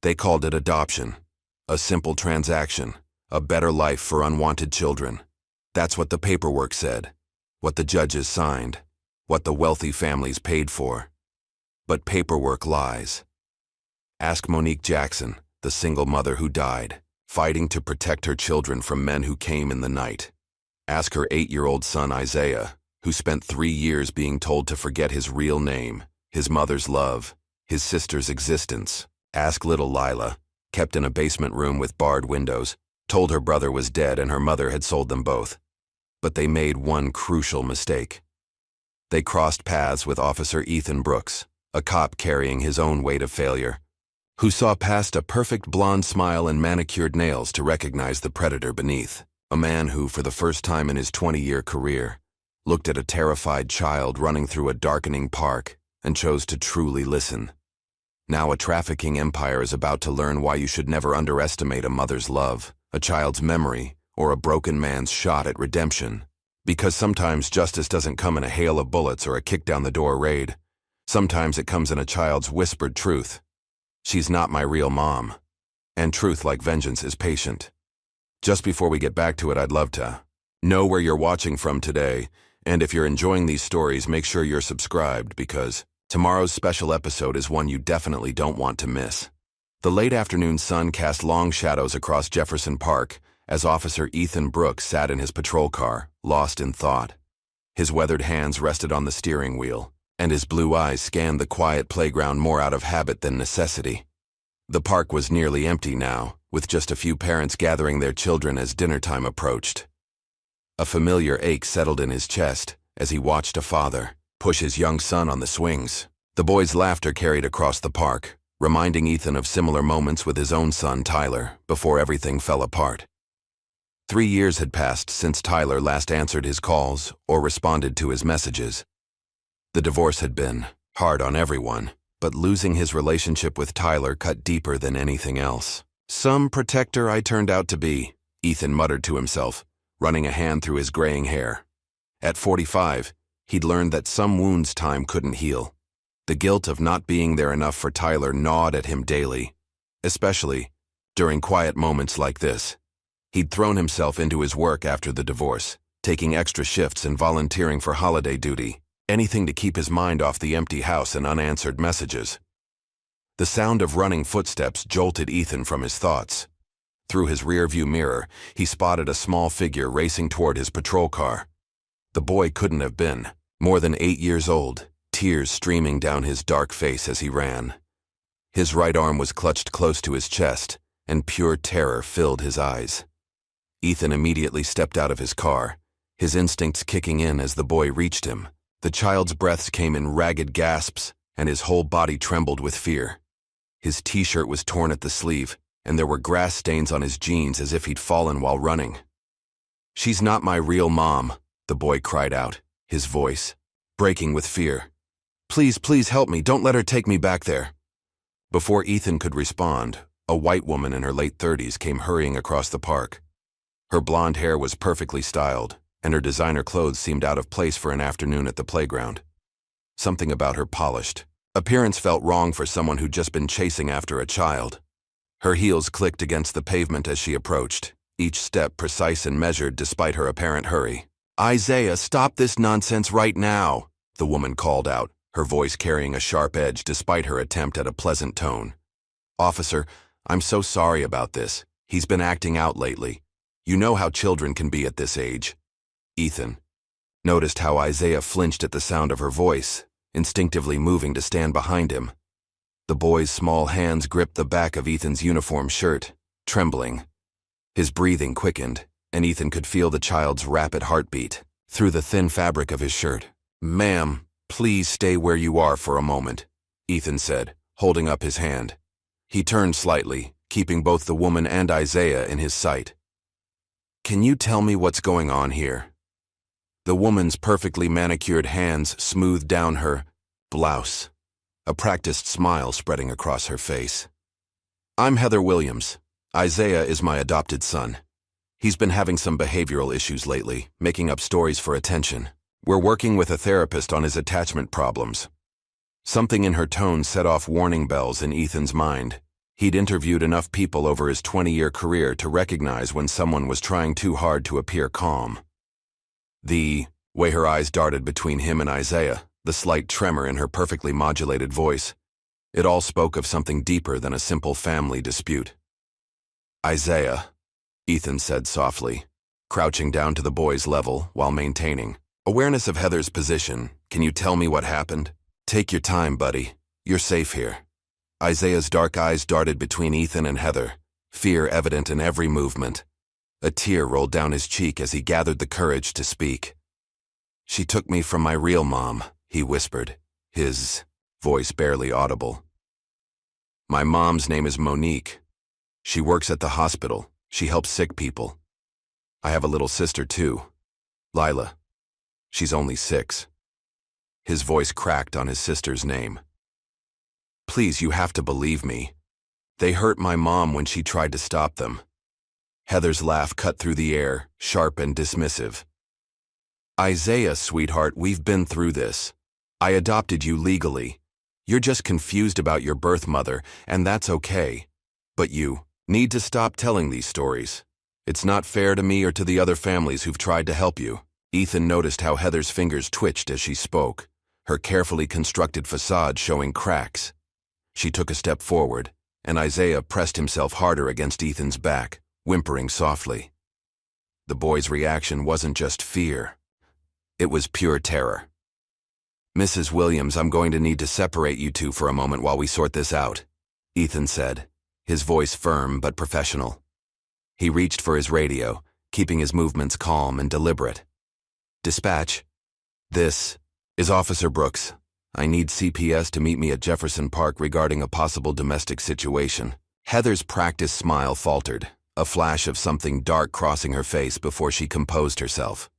They called it adoption. A simple transaction. A better life for unwanted children. That's what the paperwork said. What the judges signed. What the wealthy families paid for. But paperwork lies. Ask Monique Jackson, the single mother who died, fighting to protect her children from men who came in the night. Ask her 8-year-old son Isaiah, who spent 3 years being told to forget his real name, his mother's love, his sister's existence. Ask little Lila, kept in a basement room with barred windows, told her brother was dead and her mother had sold them both. But they made one crucial mistake. They crossed paths with Officer Ethan Brooks, a cop carrying his own weight of failure, who saw past a perfect blonde smile and manicured nails to recognize the predator beneath. A man who, for the first time in his 20-year career, looked at a terrified child running through a darkening park and chose to truly listen. Now a trafficking empire is about to learn why you should never underestimate a mother's love, a child's memory, or a broken man's shot at redemption. Because sometimes justice doesn't come in a hail of bullets or a kick-down-the-door raid. Sometimes it comes in a child's whispered truth. She's not my real mom. And truth, like vengeance, is patient. Just before we get back to it, I'd love to know where you're watching from today, and if you're enjoying these stories, make sure you're subscribed because tomorrow's special episode is one you definitely don't want to miss. The late afternoon sun cast long shadows across Jefferson Park as Officer Ethan Brooks sat in his patrol car, lost in thought. His weathered hands rested on the steering wheel, and his blue eyes scanned the quiet playground more out of habit than necessity. The park was nearly empty now, with just a few parents gathering their children as dinner time approached. A familiar ache settled in his chest as he watched a father push his young son on the swings. The boy's laughter carried across the park, reminding Ethan of similar moments with his own son Tyler before everything fell apart. 3 years had passed since Tyler last answered his calls or responded to his messages. The divorce had been hard on everyone, but losing his relationship with Tyler cut deeper than anything else. Some protector I turned out to be, Ethan muttered to himself, running a hand through his graying hair. At 45, he'd learned that some wounds time couldn't heal. The guilt of not being there enough for Tyler gnawed at him daily, especially during quiet moments like this. He'd thrown himself into his work after the divorce, taking extra shifts and volunteering for holiday duty, anything to keep his mind off the empty house and unanswered messages. The sound of running footsteps jolted Ethan from his thoughts. Through his rearview mirror, he spotted a small figure racing toward his patrol car. The boy couldn't have been more than 8 years old, tears streaming down his dark face as he ran. His right arm was clutched close to his chest, and pure terror filled his eyes. Ethan immediately stepped out of his car, his instincts kicking in as the boy reached him. The child's breaths came in ragged gasps, and his whole body trembled with fear. His t-shirt was torn at the sleeve, and there were grass stains on his jeans as if he'd fallen while running. "She's not my real mom," the boy cried out, his voice breaking with fear. "Please, please help me, don't let her take me back there." Before Ethan could respond, a white woman in her late 30s came hurrying across the park. Her blonde hair was perfectly styled, and her designer clothes seemed out of place for an afternoon at the playground. Something about her polished appearance felt wrong for someone who'd just been chasing after a child. Her heels clicked against the pavement as she approached, each step precise and measured despite her apparent hurry. "Isaiah, stop this nonsense right now," the woman called out, her voice carrying a sharp edge despite her attempt at a pleasant tone. "Officer, I'm so sorry about this. He's been acting out lately. You know how children can be at this age." Ethan noticed how Isaiah flinched at the sound of her voice, instinctively moving to stand behind him. The boy's small hands gripped the back of Ethan's uniform shirt, trembling. His breathing quickened, and Ethan could feel the child's rapid heartbeat through the thin fabric of his shirt. "Ma'am, please stay where you are for a moment," Ethan said, holding up his hand. He turned slightly, keeping both the woman and Isaiah in his sight. "Can you tell me what's going on here?" The woman's perfectly manicured hands smoothed down her blouse, a practiced smile spreading across her face. "I'm Heather Williams. Isaiah is my adopted son. He's been having some behavioral issues lately, making up stories for attention. We're working with a therapist on his attachment problems." Something in her tone set off warning bells in Ethan's mind. He'd interviewed enough people over his 20-year career to recognize when someone was trying too hard to appear calm. The way her eyes darted between him and Isaiah, the slight tremor in her perfectly modulated voice, it all spoke of something deeper than a simple family dispute. "Isaiah," Ethan said softly, crouching down to the boy's level while maintaining awareness of Heather's position. "Can you tell me what happened? Take your time, buddy. You're safe here." Isaiah's dark eyes darted between Ethan and Heather, fear evident in every movement. A tear rolled down his cheek as he gathered the courage to speak. "She took me from my real mom," he whispered, his voice barely audible. "My mom's name is Monique. She works at the hospital. She helps sick people. I have a little sister too, Lila. She's only 6. His voice cracked on his sister's name. "Please, you have to believe me. They hurt my mom when she tried to stop them." Heather's laugh cut through the air, sharp and dismissive. "Isaiah, sweetheart, we've been through this. I adopted you legally. You're just confused about your birth mother, and that's okay. But you need to stop telling these stories. It's not fair to me or to the other families who've tried to help you." Ethan noticed how Heather's fingers twitched as she spoke, her carefully constructed facade showing cracks. She took a step forward, and Isaiah pressed himself harder against Ethan's back, whimpering softly. The boy's reaction wasn't just fear. It was pure terror. "Mrs. Williams, I'm going to need to separate you two for a moment while we sort this out," Ethan said, his voice firm but professional. He reached for his radio, keeping his movements calm and deliberate. "Dispatch. This is Officer Brooks. I need CPS to meet me at Jefferson Park regarding a possible domestic situation." Heather's practiced smile faltered, a flash of something dark crossing her face before she composed herself.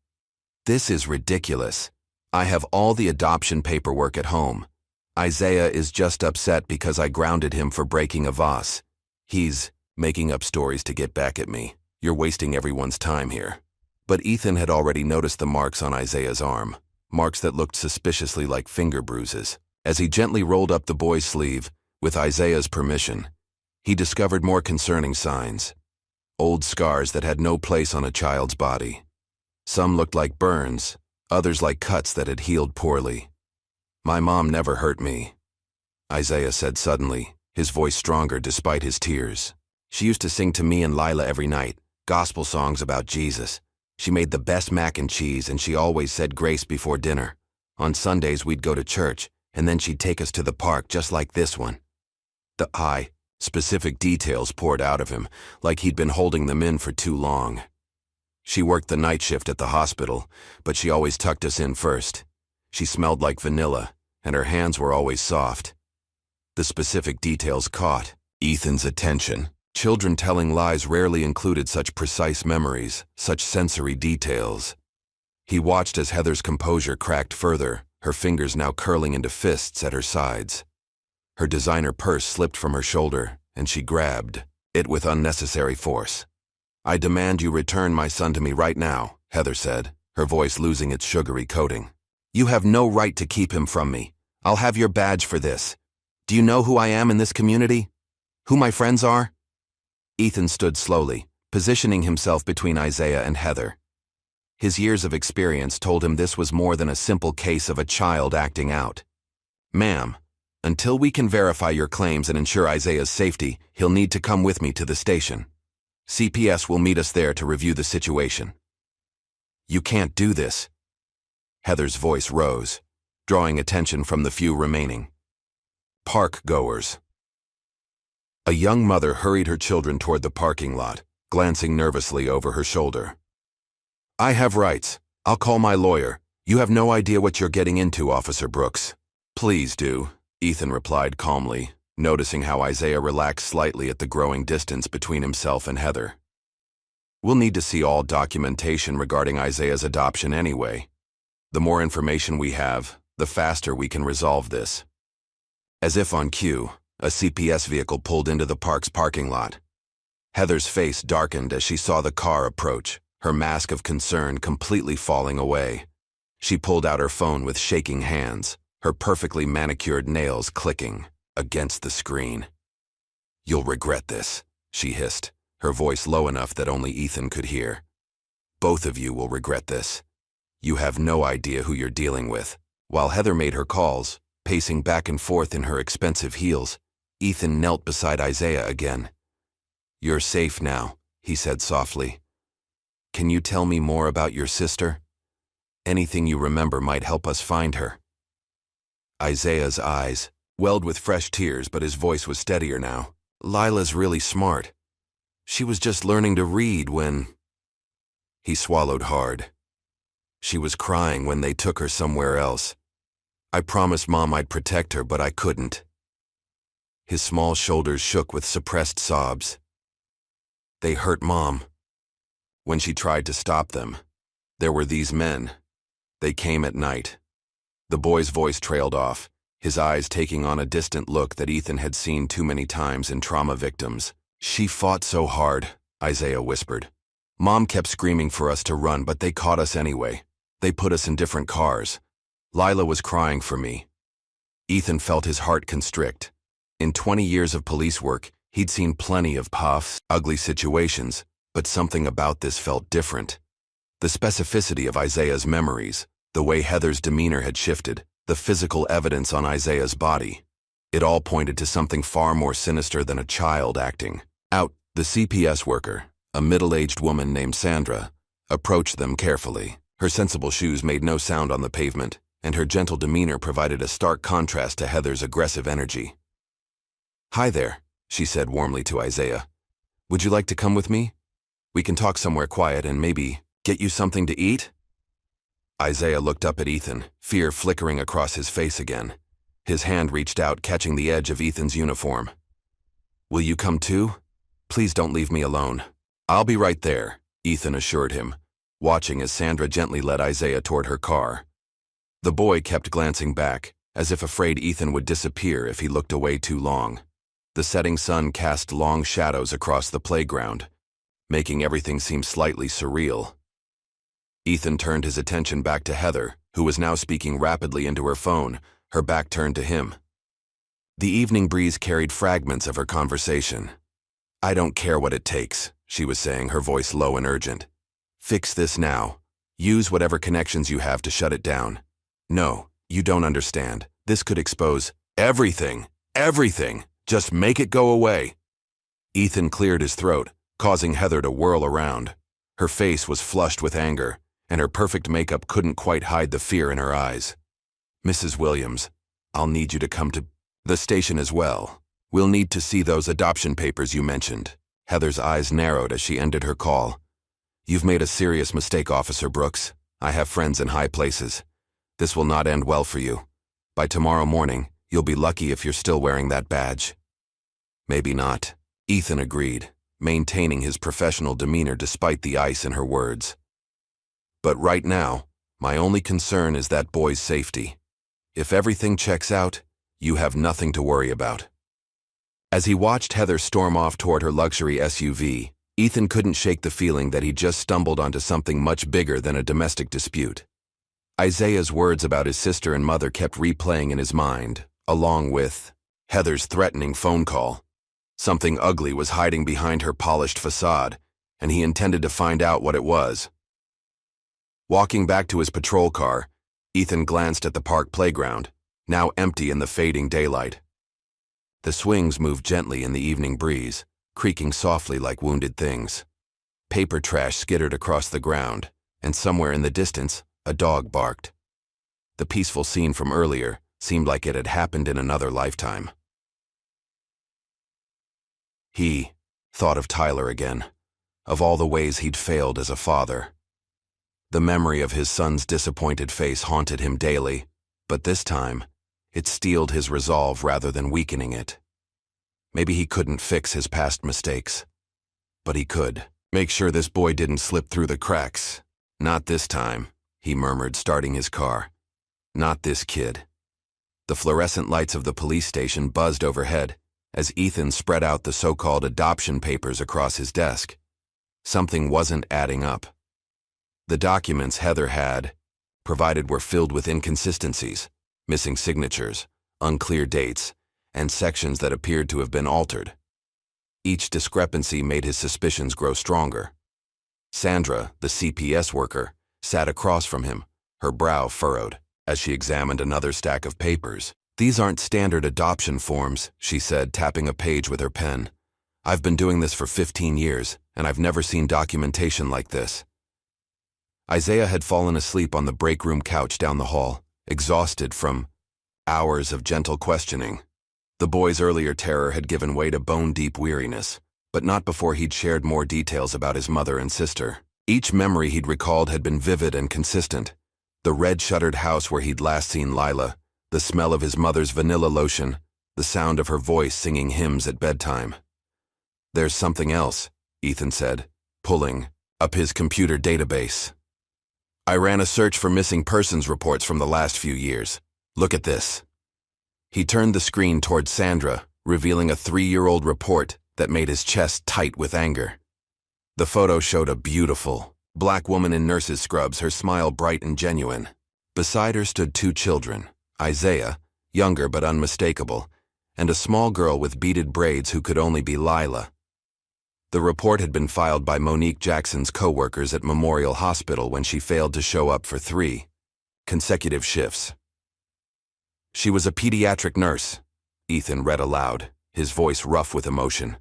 "This is ridiculous. I have all the adoption paperwork at home. Isaiah is just upset because I grounded him for breaking a vase. He's making up stories to get back at me. You're wasting everyone's time here." But Ethan had already noticed the marks on Isaiah's arm, marks that looked suspiciously like finger bruises. As he gently rolled up the boy's sleeve, with Isaiah's permission, he discovered more concerning signs. Old scars that had no place on a child's body. Some looked like burns, others like cuts that had healed poorly. "My mom never hurt me," Isaiah said suddenly, his voice stronger despite his tears. "She used to sing to me and Lila every night, gospel songs about Jesus. She made the best mac and cheese, and she always said grace before dinner. On Sundays we'd go to church, and then she'd take us to the park just like this one." The specific details poured out of him, like he'd been holding them in for too long. "She worked the night shift at the hospital, but she always tucked us in first. She smelled like vanilla, and her hands were always soft." The specific details caught Ethan's attention. Children telling lies rarely included such precise memories, such sensory details. He watched as Heather's composure cracked further, her fingers now curling into fists at her sides. Her designer purse slipped from her shoulder, and she grabbed it with unnecessary force. "I demand you return my son to me right now," Heather said, her voice losing its sugary coating. "You have no right to keep him from me. I'll have your badge for this. Do you know who I am in this community? Who my friends are?" Ethan stood slowly, positioning himself between Isaiah and Heather. His years of experience told him this was more than a simple case of a child acting out. "Ma'am, until we can verify your claims and ensure Isaiah's safety, he'll need to come with me to the station. CPS will meet us there to review the situation." "You can't do this." Heather's voice rose, drawing attention from the few remaining park goers. A young mother hurried her children toward the parking lot, glancing nervously over her shoulder. "I have rights. I'll call my lawyer. You have no idea what you're getting into, Officer Brooks." "Please do," Ethan replied calmly, noticing how Isaiah relaxed slightly at the growing distance between himself and Heather. "We'll need to see all documentation regarding Isaiah's adoption anyway. The more information we have, the faster we can resolve this." As if on cue, a CPS vehicle pulled into the park's parking lot. Heather's face darkened as she saw the car approach, her mask of concern completely falling away. She pulled out her phone with shaking hands, her perfectly manicured nails clicking against the screen. "You'll regret this," she hissed, her voice low enough that only Ethan could hear. "Both of you will regret this. You have no idea who you're dealing with." While Heather made her calls, pacing back and forth in her expensive heels, Ethan knelt beside Isaiah again. "You're safe now," he said softly. "Can you tell me more about your sister? Anything you remember might help us find her." Isaiah's eyes welled with fresh tears, but his voice was steadier now. "Lila's really smart. She was just learning to read when—" He swallowed hard. "She was crying when they took her somewhere else. I promised Mom I'd protect her, but I couldn't." His small shoulders shook with suppressed sobs. "They hurt Mom. When she tried to stop them, there were these men. They came at night." The boy's voice trailed off, his eyes taking on a distant look that Ethan had seen too many times in trauma victims. "She fought so hard," Isaiah whispered. "Mom kept screaming for us to run, but they caught us anyway. They put us in different cars. Lila was crying for me." Ethan felt his heart constrict. In 20 years of police work, he'd seen plenty of ugly situations, but something about this felt different. The specificity of Isaiah's memories, the way Heather's demeanor had shifted, the physical evidence on Isaiah's body. It all pointed to something far more sinister than a child acting out. The CPS worker, a middle-aged woman named Sandra, approached them carefully. Her sensible shoes made no sound on the pavement, and her gentle demeanor provided a stark contrast to Heather's aggressive energy. "Hi there," she said warmly to Isaiah. "Would you like to come with me? We can talk somewhere quiet and maybe get you something to eat?" Isaiah looked up at Ethan, fear flickering across his face again. His hand reached out, catching the edge of Ethan's uniform. "Will you come too? Please don't leave me alone." "I'll be right there," Ethan assured him, watching as Sandra gently led Isaiah toward her car. The boy kept glancing back, as if afraid Ethan would disappear if he looked away too long. The setting sun cast long shadows across the playground, making everything seem slightly surreal. Ethan turned his attention back to Heather, who was now speaking rapidly into her phone, her back turned to him. The evening breeze carried fragments of her conversation. "I don't care what it takes," she was saying, her voice low and urgent. "Fix this now. Use whatever connections you have to shut it down. No, you don't understand. This could expose everything. Everything. Just make it go away." Ethan cleared his throat, causing Heather to whirl around. Her face was flushed with anger, and her perfect makeup couldn't quite hide the fear in her eyes. "Mrs. Williams, I'll need you to come to the station as well. We'll need to see those adoption papers you mentioned." Heather's eyes narrowed as she ended her call. "You've made a serious mistake, Officer Brooks. I have friends in high places. This will not end well for you. By tomorrow morning, you'll be lucky if you're still wearing that badge." "Maybe not," Ethan agreed, maintaining his professional demeanor despite the ice in her words. "But right now, my only concern is that boy's safety. If everything checks out, you have nothing to worry about." As he watched Heather storm off toward her luxury SUV, Ethan couldn't shake the feeling that he'd just stumbled onto something much bigger than a domestic dispute. Isaiah's words about his sister and mother kept replaying in his mind, along with Heather's threatening phone call. Something ugly was hiding behind her polished facade, and he intended to find out what it was. Walking back to his patrol car, Ethan glanced at the park playground, now empty in the fading daylight. The swings moved gently in the evening breeze, creaking softly like wounded things. Paper trash skittered across the ground, and somewhere in the distance, a dog barked. The peaceful scene from earlier seemed like it had happened in another lifetime. He thought of Tyler again, of all the ways he'd failed as a father. The memory of his son's disappointed face haunted him daily, but this time, it steeled his resolve rather than weakening it. Maybe he couldn't fix his past mistakes, but he could make sure this boy didn't slip through the cracks. "Not this time," he murmured, starting his car. "Not this kid." The fluorescent lights of the police station buzzed overhead as Ethan spread out the so-called adoption papers across his desk. Something wasn't adding up. The documents Heather had provided were filled with inconsistencies, missing signatures, unclear dates, and sections that appeared to have been altered. Each discrepancy made his suspicions grow stronger. Sandra, the CPS worker, sat across from him, her brow furrowed, as she examined another stack of papers. "These aren't standard adoption forms," she said, tapping a page with her pen. "I've been doing this for 15 years, and I've never seen documentation like this." Isaiah had fallen asleep on the break room couch down the hall, exhausted from hours of gentle questioning. The boy's earlier terror had given way to bone-deep weariness, but not before he'd shared more details about his mother and sister. Each memory he'd recalled had been vivid and consistent. The red-shuttered house where he'd last seen Lila, the smell of his mother's vanilla lotion, the sound of her voice singing hymns at bedtime. "There's something else," Ethan said, pulling up his computer database. "I ran a search for missing persons reports from the last few years. Look at this." He turned the screen toward Sandra, revealing a 3-year-old report that made his chest tight with anger. The photo showed a beautiful, black woman in nurse's scrubs, her smile bright and genuine. Beside her stood 2 children, Isaiah, younger but unmistakable, and a small girl with beaded braids who could only be Lila. The report had been filed by Monique Jackson's co-workers at Memorial Hospital when she failed to show up for 3 consecutive shifts. "She was a pediatric nurse," Ethan read aloud, his voice rough with emotion.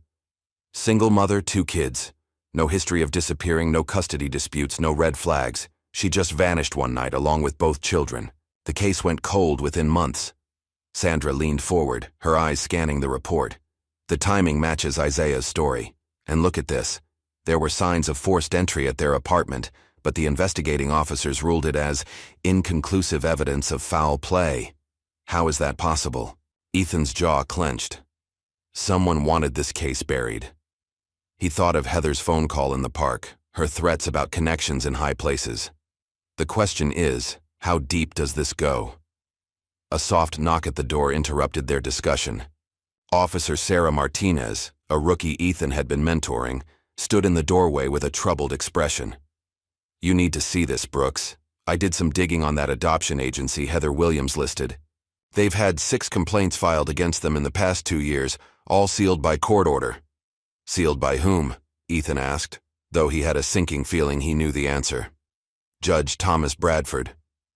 "Single mother, 2 kids. No history of disappearing, no custody disputes, no red flags. She just vanished one night along with both children. The case went cold within months." Sandra leaned forward, her eyes scanning the report. "The timing matches Isaiah's story. And look at this. There were signs of forced entry at their apartment, but the investigating officers ruled it as inconclusive evidence of foul play. How is that possible?" Ethan's jaw clenched. Someone wanted this case buried. He thought of Heather's phone call in the park, her threats about connections in high places. The question is, how deep does this go? A soft knock at the door interrupted their discussion. Officer Sarah Martinez, a rookie Ethan had been mentoring, stood in the doorway with a troubled expression. "You need to see this, Brooks. I did some digging on that adoption agency Heather Williams listed. They've had 6 complaints filed against them in the past 2 years, all sealed by court order." "Sealed by whom?" Ethan asked, though he had a sinking feeling he knew the answer. "Judge Thomas Bradford."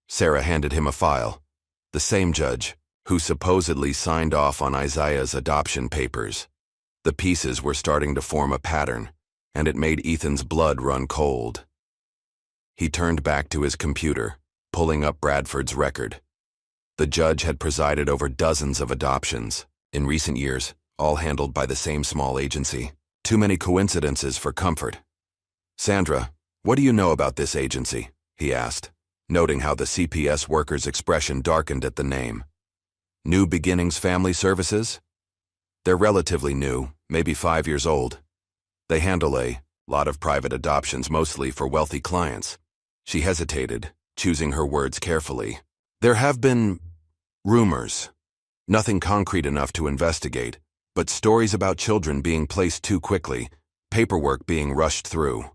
Sarah handed him a file. "The same judge who supposedly signed off on Isaiah's adoption papers." The pieces were starting to form a pattern, and it made Ethan's blood run cold. He turned back to his computer, pulling up Bradford's record. The judge had presided over dozens of adoptions, in recent years, all handled by the same small agency. Too many coincidences for comfort. "Sandra, what do you know about this agency?" he asked, noting how the CPS worker's expression darkened at the name. "New Beginnings Family Services?" "They're relatively new, maybe 5 years old. They handle a lot of private adoptions, mostly for wealthy clients." She hesitated, choosing her words carefully. "There have been rumors. Nothing concrete enough to investigate, but stories about children being placed too quickly, paperwork being rushed through."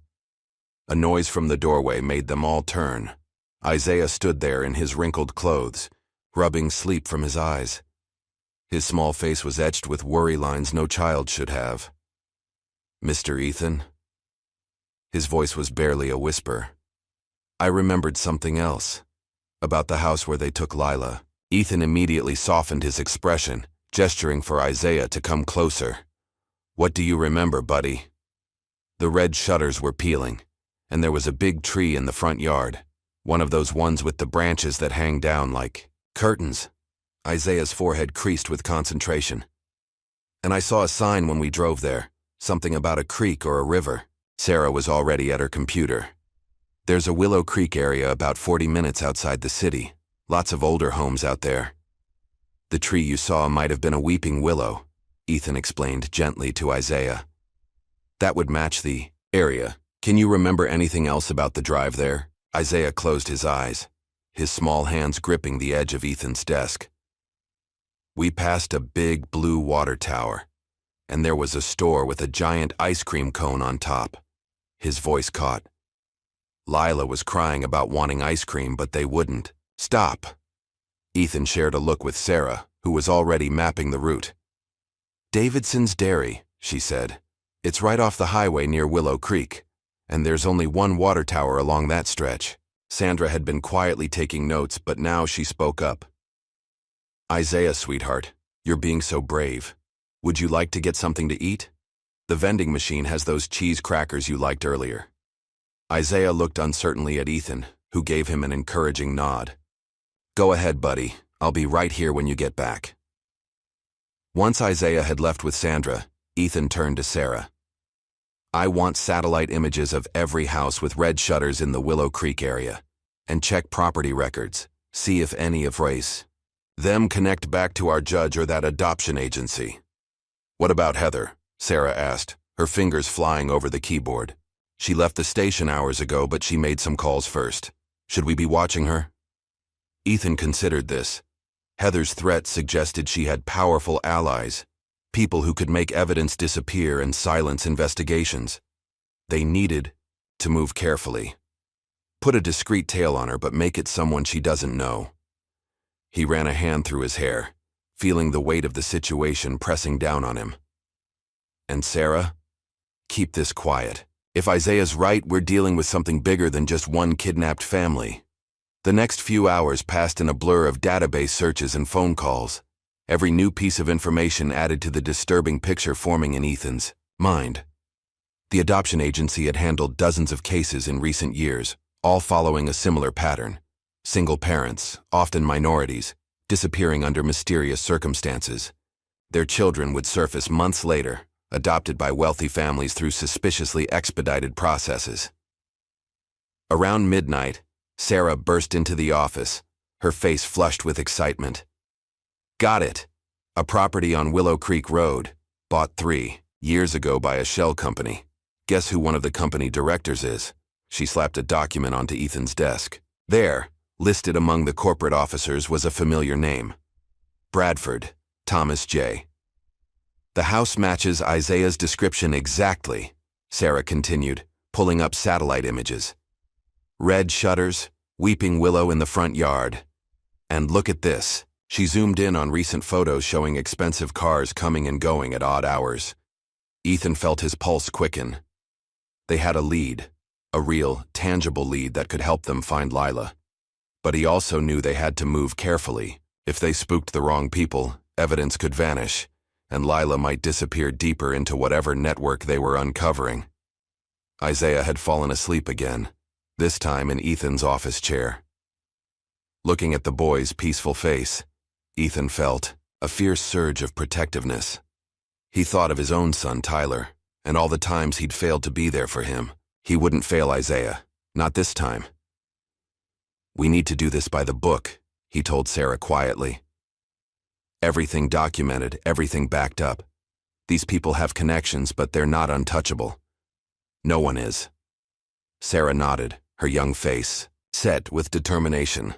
A noise from the doorway made them all turn. Isaiah stood there in his wrinkled clothes, rubbing sleep from his eyes. His small face was etched with worry lines no child should have. "Mr. Ethan?" His voice was barely a whisper. "I remembered something else. About the house where they took Lila." Ethan immediately softened his expression, gesturing for Isaiah to come closer. "What do you remember, buddy?" The red shutters were peeling, and there was a big tree in the front yard, one of those ones with the branches that hang down like curtains. Isaiah's forehead creased with concentration. "And I saw a sign when we drove there, something about a creek or a river." Sarah was already at her computer. "There's a Willow Creek area about 40 minutes outside the city. Lots of older homes out there." "The tree you saw might have been a weeping willow," Ethan explained gently to Isaiah. "That would match the area. Can you remember anything else about the drive there?" Isaiah closed his eyes, his small hands gripping the edge of Ethan's desk. "We passed a big blue water tower, and there was a store with a giant ice cream cone on top." His voice caught. "Lila was crying about wanting ice cream, but they wouldn't stop." Ethan shared a look with Sarah, who was already mapping the route. "Davidson's Dairy," she said. It's right off the highway near Willow Creek, and there's only one water tower along that stretch. Sandra had been quietly taking notes, but now she spoke up. Isaiah, sweetheart, you're being so brave. Would you like to get something to eat? The vending machine has those cheese crackers you liked earlier. Isaiah looked uncertainly at Ethan, who gave him an encouraging nod. Go ahead, buddy. I'll be right here when you get back. Once Isaiah had left with Sandra, Ethan turned to Sarah. I want satellite images of every house with red shutters in the Willow Creek area, and check property records, see if any of race. Them connect back to our judge or that adoption agency. What about Heather? Sarah asked, her fingers flying over the keyboard. She left the station hours ago, but she made some calls first. Should we be watching her? Ethan considered this. Heather's threat suggested she had powerful allies, people who could make evidence disappear and silence investigations. They needed to move carefully. Put a discreet tail on her, but make it someone she doesn't know. He ran a hand through his hair, feeling the weight of the situation pressing down on him. And Sarah? Keep this quiet. If Isaiah's right, we're dealing with something bigger than just one kidnapped family. The next few hours passed in a blur of database searches and phone calls. Every new piece of information added to the disturbing picture forming in Ethan's mind. The adoption agency had handled dozens of cases in recent years, all following a similar pattern. Single parents, often minorities, disappearing under mysterious circumstances. Their children would surface months later, adopted by wealthy families through suspiciously expedited processes. Around midnight, Sarah burst into the office, her face flushed with excitement. Got it! A property on Willow Creek Road, bought 3 years ago by a shell company. Guess who one of the company directors is? She slapped a document onto Ethan's desk. There, listed among the corporate officers, was a familiar name. Bradford, Thomas J. The house matches Isaiah's description exactly, Sarah continued, pulling up satellite images. Red shutters, weeping willow in the front yard. And look at this. She zoomed in on recent photos showing expensive cars coming and going at odd hours. Ethan felt his pulse quicken. They had a lead, a real, tangible lead that could help them find Lila. But he also knew they had to move carefully. If they spooked the wrong people, evidence could vanish, and Lila might disappear deeper into whatever network they were uncovering. Isaiah had fallen asleep again, this time in Ethan's office chair. Looking at the boy's peaceful face, Ethan felt a fierce surge of protectiveness. He thought of his own son, Tyler, and all the times he'd failed to be there for him. He wouldn't fail Isaiah, not this time. We need to do this by the book, he told Sarah quietly. Everything documented, everything backed up. These people have connections, but they're not untouchable. No one is. Sarah nodded, her young face set with determination.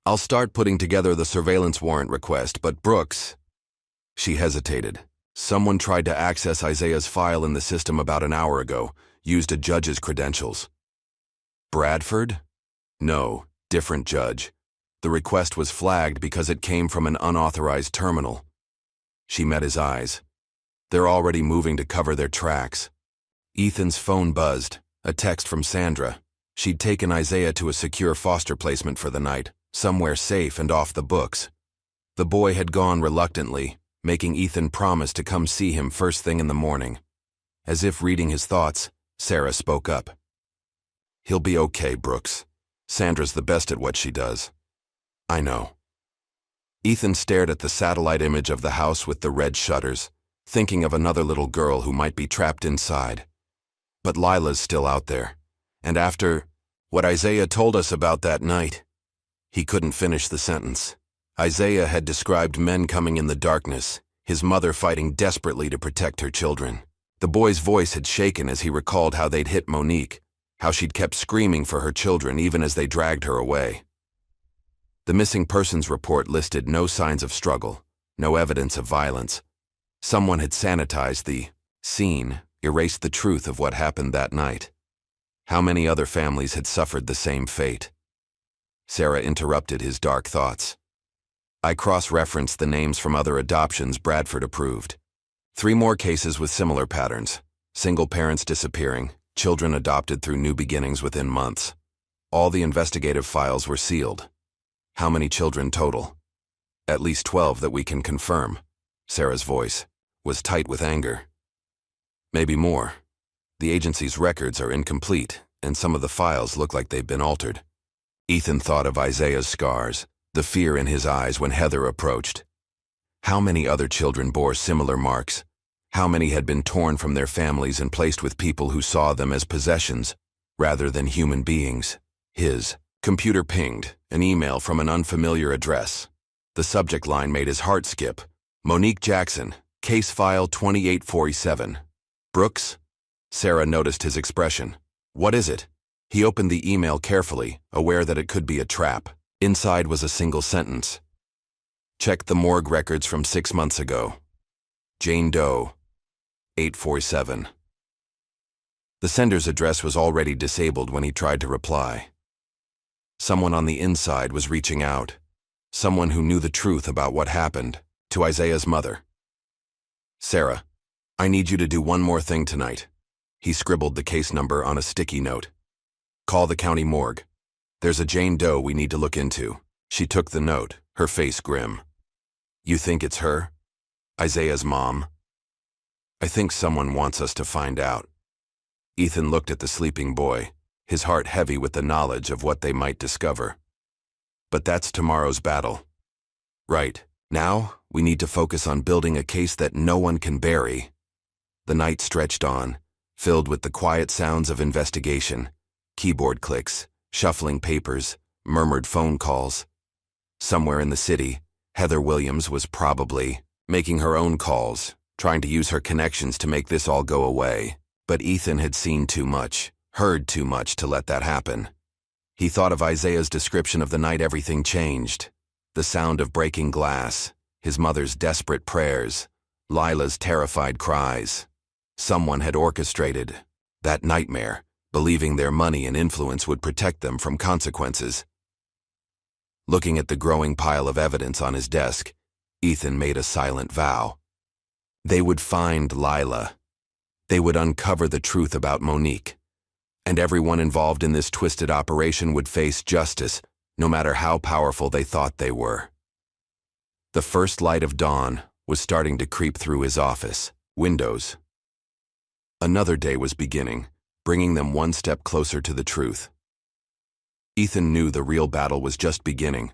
I'll start putting together the surveillance warrant request, but Brooks... She hesitated. Someone tried to access Isaiah's file in the system about an hour ago, used a judge's credentials. Bradford? No, different judge. The request was flagged because it came from an unauthorized terminal. She met his eyes. They're already moving to cover their tracks. Ethan's phone buzzed, a text from Sandra. She'd taken Isaiah to a secure foster placement for the night, somewhere safe and off the books. The boy had gone reluctantly, making Ethan promise to come see him first thing in the morning. As if reading his thoughts, Sarah spoke up. He'll be okay, Brooks. Sandra's the best at what she does. I know. Ethan stared at the satellite image of the house with the red shutters, thinking of another little girl who might be trapped inside. But Lila's still out there. And after what Isaiah told us about that night, he couldn't finish the sentence. Isaiah had described men coming in the darkness, his mother fighting desperately to protect her children. The boy's voice had shaken as he recalled how they'd hit Monique, how she'd kept screaming for her children even as they dragged her away. The missing persons report listed no signs of struggle, no evidence of violence. Someone had sanitized the scene, erased the truth of what happened that night. How many other families had suffered the same fate? Sarah interrupted his dark thoughts. I cross-referenced the names from other adoptions Bradford approved. 3 more cases with similar patterns. Single parents disappearing, children adopted through new beginnings within months. All the investigative files were sealed. How many children total? At least 12 that we can confirm. Sarah's voice was tight with anger. Maybe more. The agency's records are incomplete, and some of the files look like they've been altered. Ethan thought of Isaiah's scars, the fear in his eyes when Heather approached. How many other children bore similar marks? How many had been torn from their families and placed with people who saw them as possessions rather than human beings? His computer pinged an email from an unfamiliar address. The subject line made his heart skip. Monique Jackson, case file 2847. Brooks? Sarah noticed his expression. What is it? He opened the email carefully, aware that it could be a trap. Inside was a single sentence. Check the morgue records from 6 months ago. Jane Doe, 847. The sender's address was already disabled when he tried to reply. Someone on the inside was reaching out. Someone who knew the truth about what happened to Isaiah's mother. Sarah, I need you to do one more thing tonight. He scribbled the case number on a sticky note. Call the county morgue. There's a Jane Doe we need to look into. She took the note, her face grim. You think it's her? Isaiah's mom? I think someone wants us to find out. Ethan looked at the sleeping boy, his heart heavy with the knowledge of what they might discover. But that's tomorrow's battle. Right, now we need to focus on building a case that no one can bury. The night stretched on, filled with the quiet sounds of investigation, keyboard clicks, shuffling papers, murmured phone calls. Somewhere in the city, Heather Williams was probably making her own calls, trying to use her connections to make this all go away. But Ethan had seen too much, heard too much to let that happen. He thought of Isaiah's description of the night everything changed. The sound of breaking glass, his mother's desperate prayers, Lila's terrified cries. Someone had orchestrated that nightmare, believing their money and influence would protect them from consequences. Looking at the growing pile of evidence on his desk, Ethan made a silent vow. They would find Lila. They would uncover the truth about Monique. And everyone involved in this twisted operation would face justice, no matter how powerful they thought they were. The first light of dawn was starting to creep through his office windows. Another day was beginning, bringing them one step closer to the truth. Ethan knew the real battle was just beginning,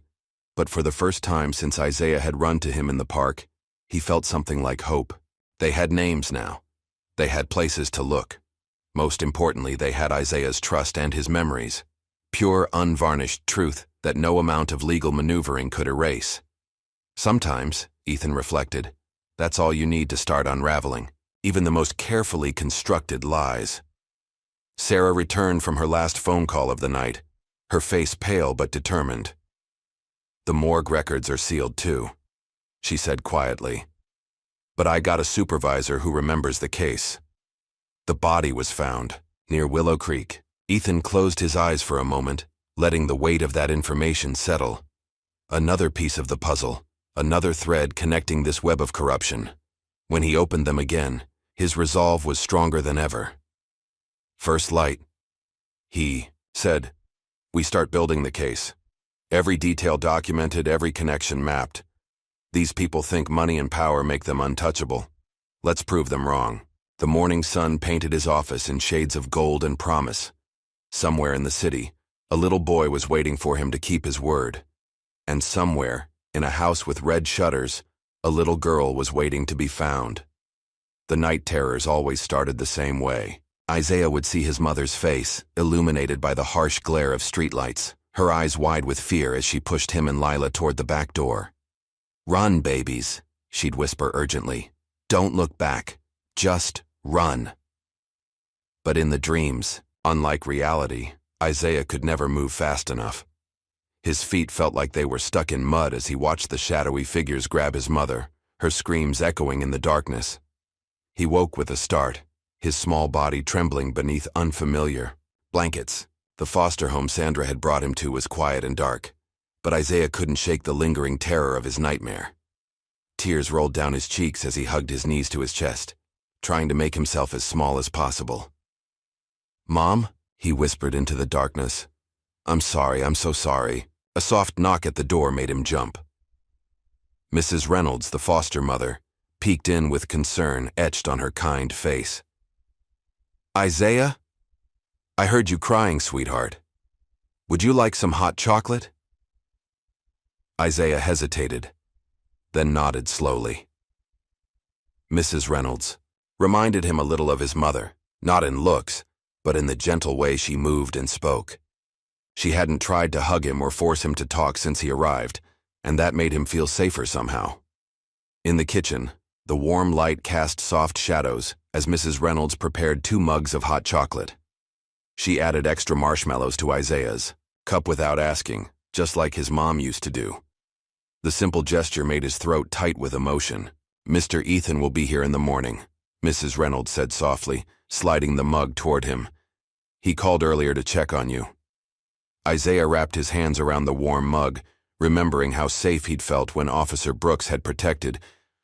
but for the first time since Isaiah had run to him in the park, he felt something like hope. They had names now. They had places to look. Most importantly, they had Isaiah's trust and his memories. Pure, unvarnished truth that no amount of legal maneuvering could erase. Sometimes, Ethan reflected, that's all you need to start unraveling, even the most carefully constructed lies. Sarah returned from her last phone call of the night, her face pale but determined. The morgue records are sealed too, she said quietly. But I got a supervisor who remembers the case. The body was found near Willow Creek. Ethan closed his eyes for a moment, letting the weight of that information settle. Another piece of the puzzle, another thread connecting this web of corruption. When he opened them again, his resolve was stronger than ever. First light, he said. We start building the case. Every detail documented, every connection mapped. These people think money and power make them untouchable. Let's prove them wrong. The morning sun painted his office in shades of gold and promise. Somewhere in the city, a little boy was waiting for him to keep his word. And somewhere, in a house with red shutters, a little girl was waiting to be found. The night terrors always started the same way. Isaiah would see his mother's face, illuminated by the harsh glare of streetlights, her eyes wide with fear as she pushed him and Lila toward the back door. Run, babies, she'd whisper urgently. Don't look back. Just run. But in the dreams, unlike reality, Isaiah could never move fast enough. His feet felt like they were stuck in mud as he watched the shadowy figures grab his mother, her screams echoing in the darkness. He woke with a start, his small body trembling beneath unfamiliar blankets. The foster home Sandra had brought him to was quiet and dark, but Isaiah couldn't shake the lingering terror of his nightmare. Tears rolled down his cheeks as he hugged his knees to his chest, trying to make himself as small as possible. "Mom?" he whispered into the darkness. "I'm sorry, I'm so sorry." A soft knock at the door made him jump. Mrs. Reynolds, the foster mother, peeked in with concern etched on her kind face. "Isaiah? I heard you crying, sweetheart. Would you like some hot chocolate?" Isaiah hesitated, then nodded slowly. Mrs. Reynolds reminded him a little of his mother, not in looks, but in the gentle way she moved and spoke. She hadn't tried to hug him or force him to talk since he arrived, and that made him feel safer somehow. In the kitchen, the warm light cast soft shadows as Mrs. Reynolds prepared 2 mugs of hot chocolate. She added extra marshmallows to Isaiah's cup without asking, just like his mom used to do. The simple gesture made his throat tight with emotion. "Mr. Ethan will be here in the morning," Mrs. Reynolds said softly, sliding the mug toward him. "He called earlier to check on you." Isaiah wrapped his hands around the warm mug, remembering how safe he'd felt when Officer Brooks had protected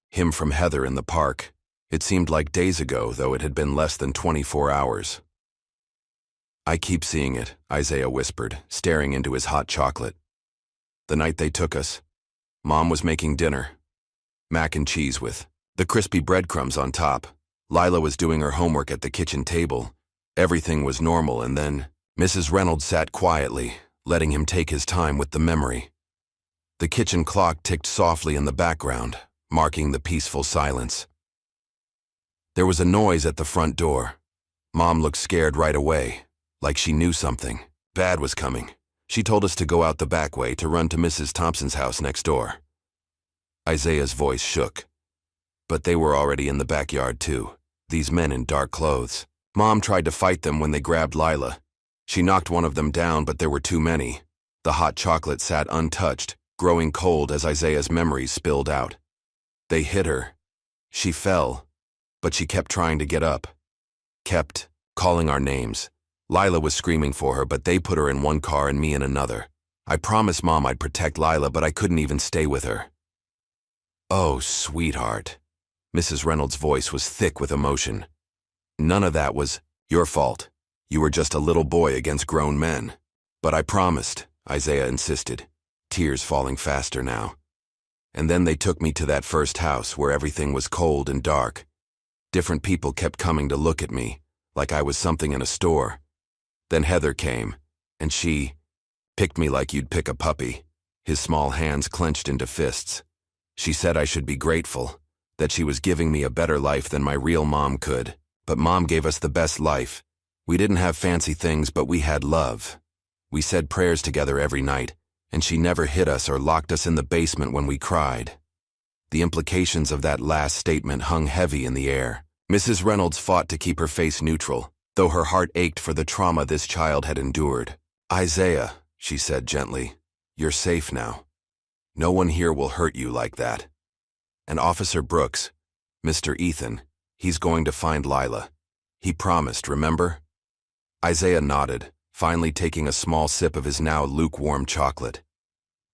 him from Heather in the park. It seemed like days ago, though it had been less than 24 hours. "I keep seeing it," Isaiah whispered, staring into his hot chocolate. "The night they took us, Mom was making dinner. Mac and cheese with the crispy breadcrumbs on top. Lila was doing her homework at the kitchen table. Everything was normal, and then Mrs. Reynolds sat quietly, letting him take his time with the memory. The kitchen clock ticked softly in the background, marking the peaceful silence. There was a noise at the front door. Mom looked scared right away, like she knew something bad was coming. She told us to go out the back way to run to Mrs. Thompson's house next door. Isaiah's voice shook. But they were already in the backyard too, these men in dark clothes. Mom tried to fight them when they grabbed Lila. She knocked one of them down, but there were too many. The hot chocolate sat untouched, growing cold as Isaiah's memories spilled out. They hit her. She fell, but she kept trying to get up. Kept calling our names. Lila was screaming for her, but they put her in one car and me in another. I promised Mom I'd protect Lila, but I couldn't even stay with her. "Oh, sweetheart." Mrs. Reynolds' voice was thick with emotion. "None of that was your fault. You were just a little boy against grown men." "But I promised," Isaiah insisted, tears falling faster now. "And then they took me to that first house where everything was cold and dark. Different people kept coming to look at me, like I was something in a store. Then Heather came, and she picked me like you'd pick a puppy." His small hands clenched into fists. "She said I should be grateful, that she was giving me a better life than my real mom could. But Mom gave us the best life. We didn't have fancy things, but we had love. We said prayers together every night, and she never hit us or locked us in the basement when we cried." The implications of that last statement hung heavy in the air. Mrs. Reynolds fought to keep her face neutral, though her heart ached for the trauma this child had endured. "Isaiah," she said gently, "you're safe now. No one here will hurt you like that. And Officer Brooks, Mr. Ethan, he's going to find Lila. He promised, remember?" Isaiah nodded, finally taking a small sip of his now lukewarm chocolate.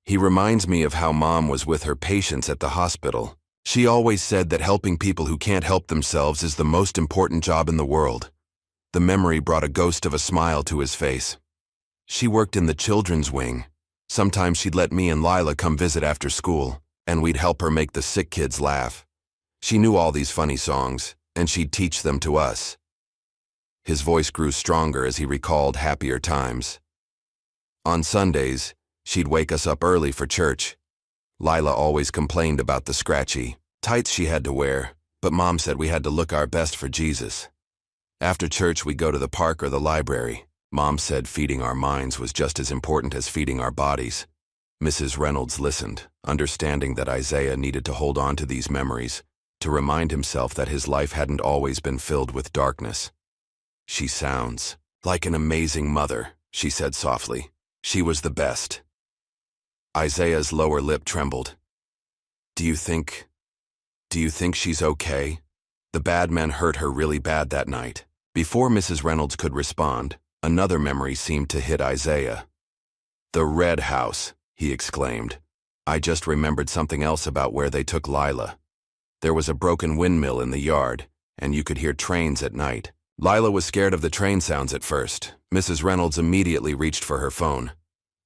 "He reminds me of how Mom was with her patients at the hospital. She always said that helping people who can't help themselves is the most important job in the world." The memory brought a ghost of a smile to his face. "She worked in the children's wing. Sometimes she'd let me and Lila come visit after school, and we'd help her make the sick kids laugh. She knew all these funny songs, and she'd teach them to us." His voice grew stronger as he recalled happier times. "On Sundays, she'd wake us up early for church. Lila always complained about the scratchy tights she had to wear, but Mom said we had to look our best for Jesus. After church, we'd go to the park or the library. Mom said feeding our minds was just as important as feeding our bodies." Mrs. Reynolds listened, understanding that Isaiah needed to hold on to these memories, to remind himself that his life hadn't always been filled with darkness. "She sounds like an amazing mother," she said softly. "She was the best." Isaiah's lower lip trembled. Do you think she's okay? The bad men hurt her really bad that night." Before Mrs. Reynolds could respond, another memory seemed to hit Isaiah. "The red house," he exclaimed. I just remembered something else about where they took Lila. There was a broken windmill in the yard, and you could hear trains at night. Lila was scared of the train sounds at first. Mrs. Reynolds immediately reached for her phone.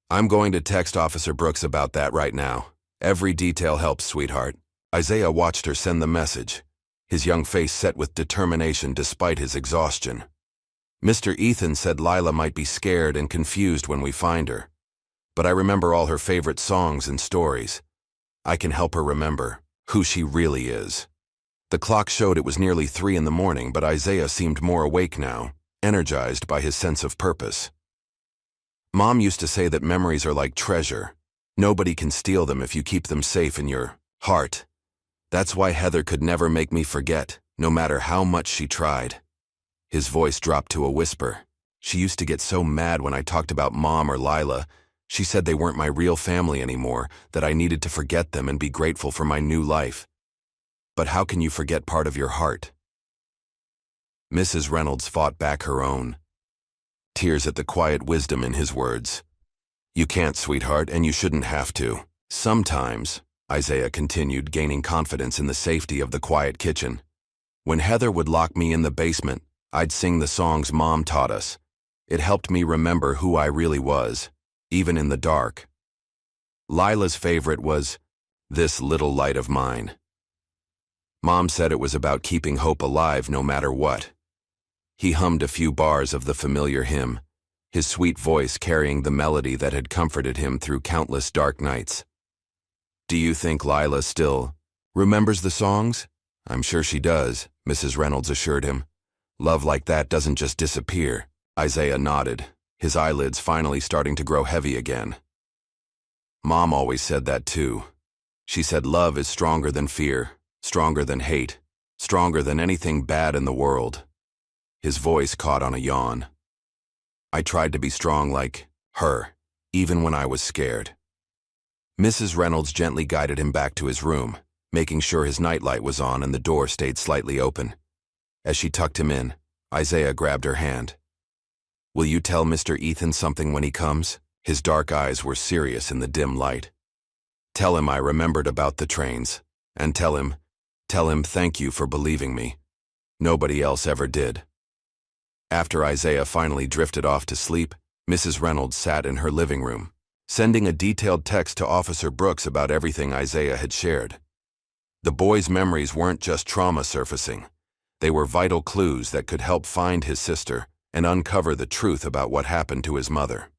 I'm going to text Officer Brooks about that right now. Every detail helps, sweetheart. Isaiah watched her send the message, his young face set with determination despite his exhaustion. Mr. Ethan said Lila might be scared and confused when we find her. But I remember all her favorite songs and stories. I can help her remember who she really is. The clock showed it was nearly 3 in the morning, but Isaiah seemed more awake now, energized by his sense of purpose. Mom used to say that memories are like treasure. Nobody can steal them if you keep them safe in your heart. That's why Heather could never make me forget, no matter how much she tried. His voice dropped to a whisper. She used to get so mad when I talked about Mom or Lila. She said they weren't my real family anymore, that I needed to forget them and be grateful for my new life. But how can you forget part of your heart? Mrs. Reynolds fought back her own, tears at the quiet wisdom in his words. You can't, sweetheart, and you shouldn't have to. Sometimes, Isaiah continued, gaining confidence in the safety of the quiet kitchen. When Heather would lock me in the basement, I'd sing the songs Mom taught us. It helped me remember who I really was, even in the dark. Lila's favorite was This Little Light of Mine. Mom said it was about keeping hope alive no matter what. He hummed a few bars of the familiar hymn, his sweet voice carrying the melody that had comforted him through countless dark nights. Do you think Lila still remembers the songs? I'm sure she does, Mrs. Reynolds assured him. Love like that doesn't just disappear. Isaiah nodded, his eyelids finally starting to grow heavy again. Mom always said that too. She said love is stronger than fear, stronger than hate, stronger than anything bad in the world. His voice caught on a yawn. I tried to be strong like her, even when I was scared. Mrs. Reynolds gently guided him back to his room, making sure his nightlight was on and the door stayed slightly open. As she tucked him in, Isaiah grabbed her hand. Will you tell Mr. Ethan something when he comes? His dark eyes were serious in the dim light. Tell him I remembered about the trains, and tell him thank you for believing me. Nobody else ever did. After Isaiah finally drifted off to sleep, Mrs. Reynolds sat in her living room, sending a detailed text to Officer Brooks about everything Isaiah had shared. The boy's memories weren't just trauma surfacing. They were vital clues that could help find his sister and uncover the truth about what happened to his mother.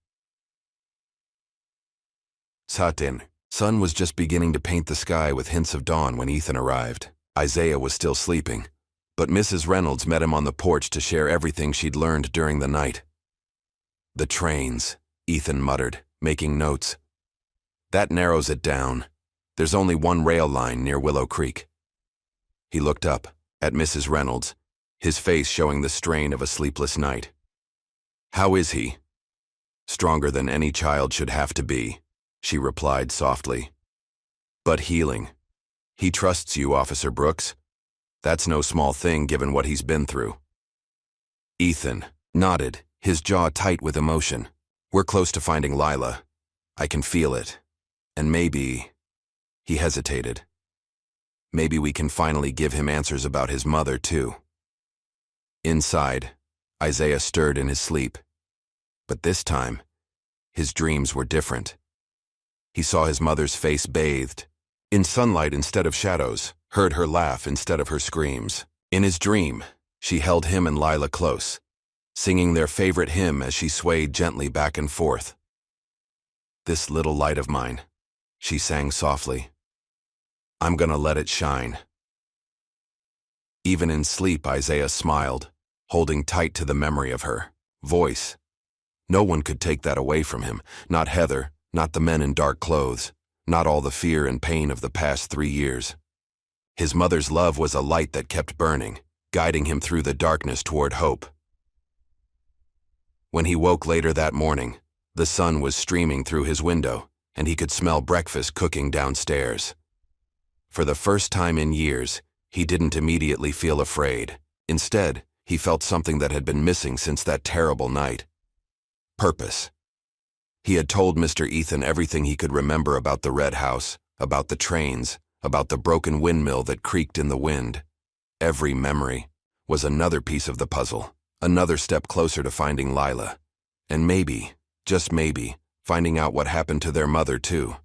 Satin. Sun was just beginning to paint the sky with hints of dawn when Ethan arrived. Isaiah was still sleeping, but Mrs. Reynolds met him on the porch to share everything she'd learned during the night. The trains, Ethan muttered, making notes. That narrows it down. There's only one rail line near Willow Creek. He looked up at Mrs. Reynolds, his face showing the strain of a sleepless night. How is he? Stronger than any child should have to be, she replied softly. But healing. He trusts you, Officer Brooks. That's no small thing given what he's been through. Ethan nodded, his jaw tight with emotion. We're close to finding Lila. I can feel it. And maybe... He hesitated. Maybe we can finally give him answers about his mother, too. Inside, Isaiah stirred in his sleep. But this time, his dreams were different. He saw his mother's face bathed in sunlight instead of shadows, heard her laugh instead of her screams. In his dream, she held him and Lila close, singing their favorite hymn as she swayed gently back and forth. This little light of mine, she sang softly. I'm gonna let it shine. Even in sleep, Isaiah smiled, holding tight to the memory of her voice. No one could take that away from him, not Heather, not the men in dark clothes, not all the fear and pain of the past 3 years. His mother's love was a light that kept burning, guiding him through the darkness toward hope. When he woke later that morning, the sun was streaming through his window, and he could smell breakfast cooking downstairs. For the first time in years, he didn't immediately feel afraid. Instead, he felt something that had been missing since that terrible night. Purpose. He had told Mr. Ethan everything he could remember about the red house, about the trains, about the broken windmill that creaked in the wind. Every memory was another piece of the puzzle, another step closer to finding Lila. And maybe, just maybe, finding out what happened to their mother too.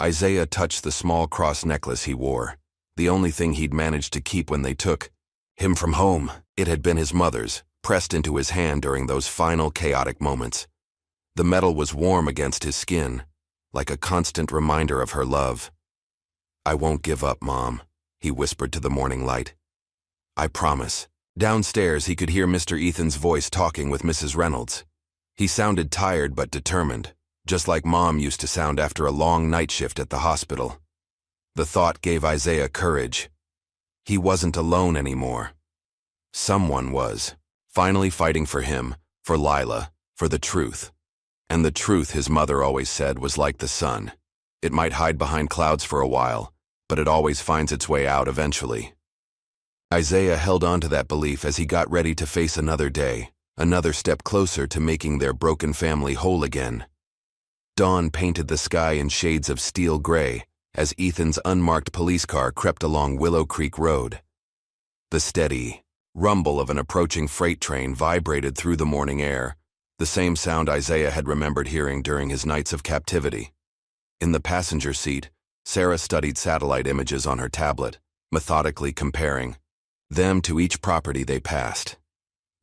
Isaiah touched the small cross necklace he wore, the only thing he'd managed to keep when they took him from home. It had been his mother's, pressed into his hand during those final chaotic moments. The metal was warm against his skin, like a constant reminder of her love. "I won't give up, Mom," he whispered to the morning light. "I promise." Downstairs, he could hear Mr. Ethan's voice talking with Mrs. Reynolds. He sounded tired but determined, just like Mom used to sound after a long night shift at the hospital. The thought gave Isaiah courage. He wasn't alone anymore. Someone was, finally fighting for him, for Lila, for the truth. And the truth, his mother always said, was like the sun. It might hide behind clouds for a while, but it always finds its way out eventually. Isaiah held on to that belief as he got ready to face another day, another step closer to making their broken family whole again. Dawn painted the sky in shades of steel gray as Ethan's unmarked police car crept along Willow Creek Road. The steady rumble of an approaching freight train vibrated through the morning air, the same sound Isaiah had remembered hearing during his nights of captivity. In the passenger seat, Sarah studied satellite images on her tablet, methodically comparing them to each property they passed.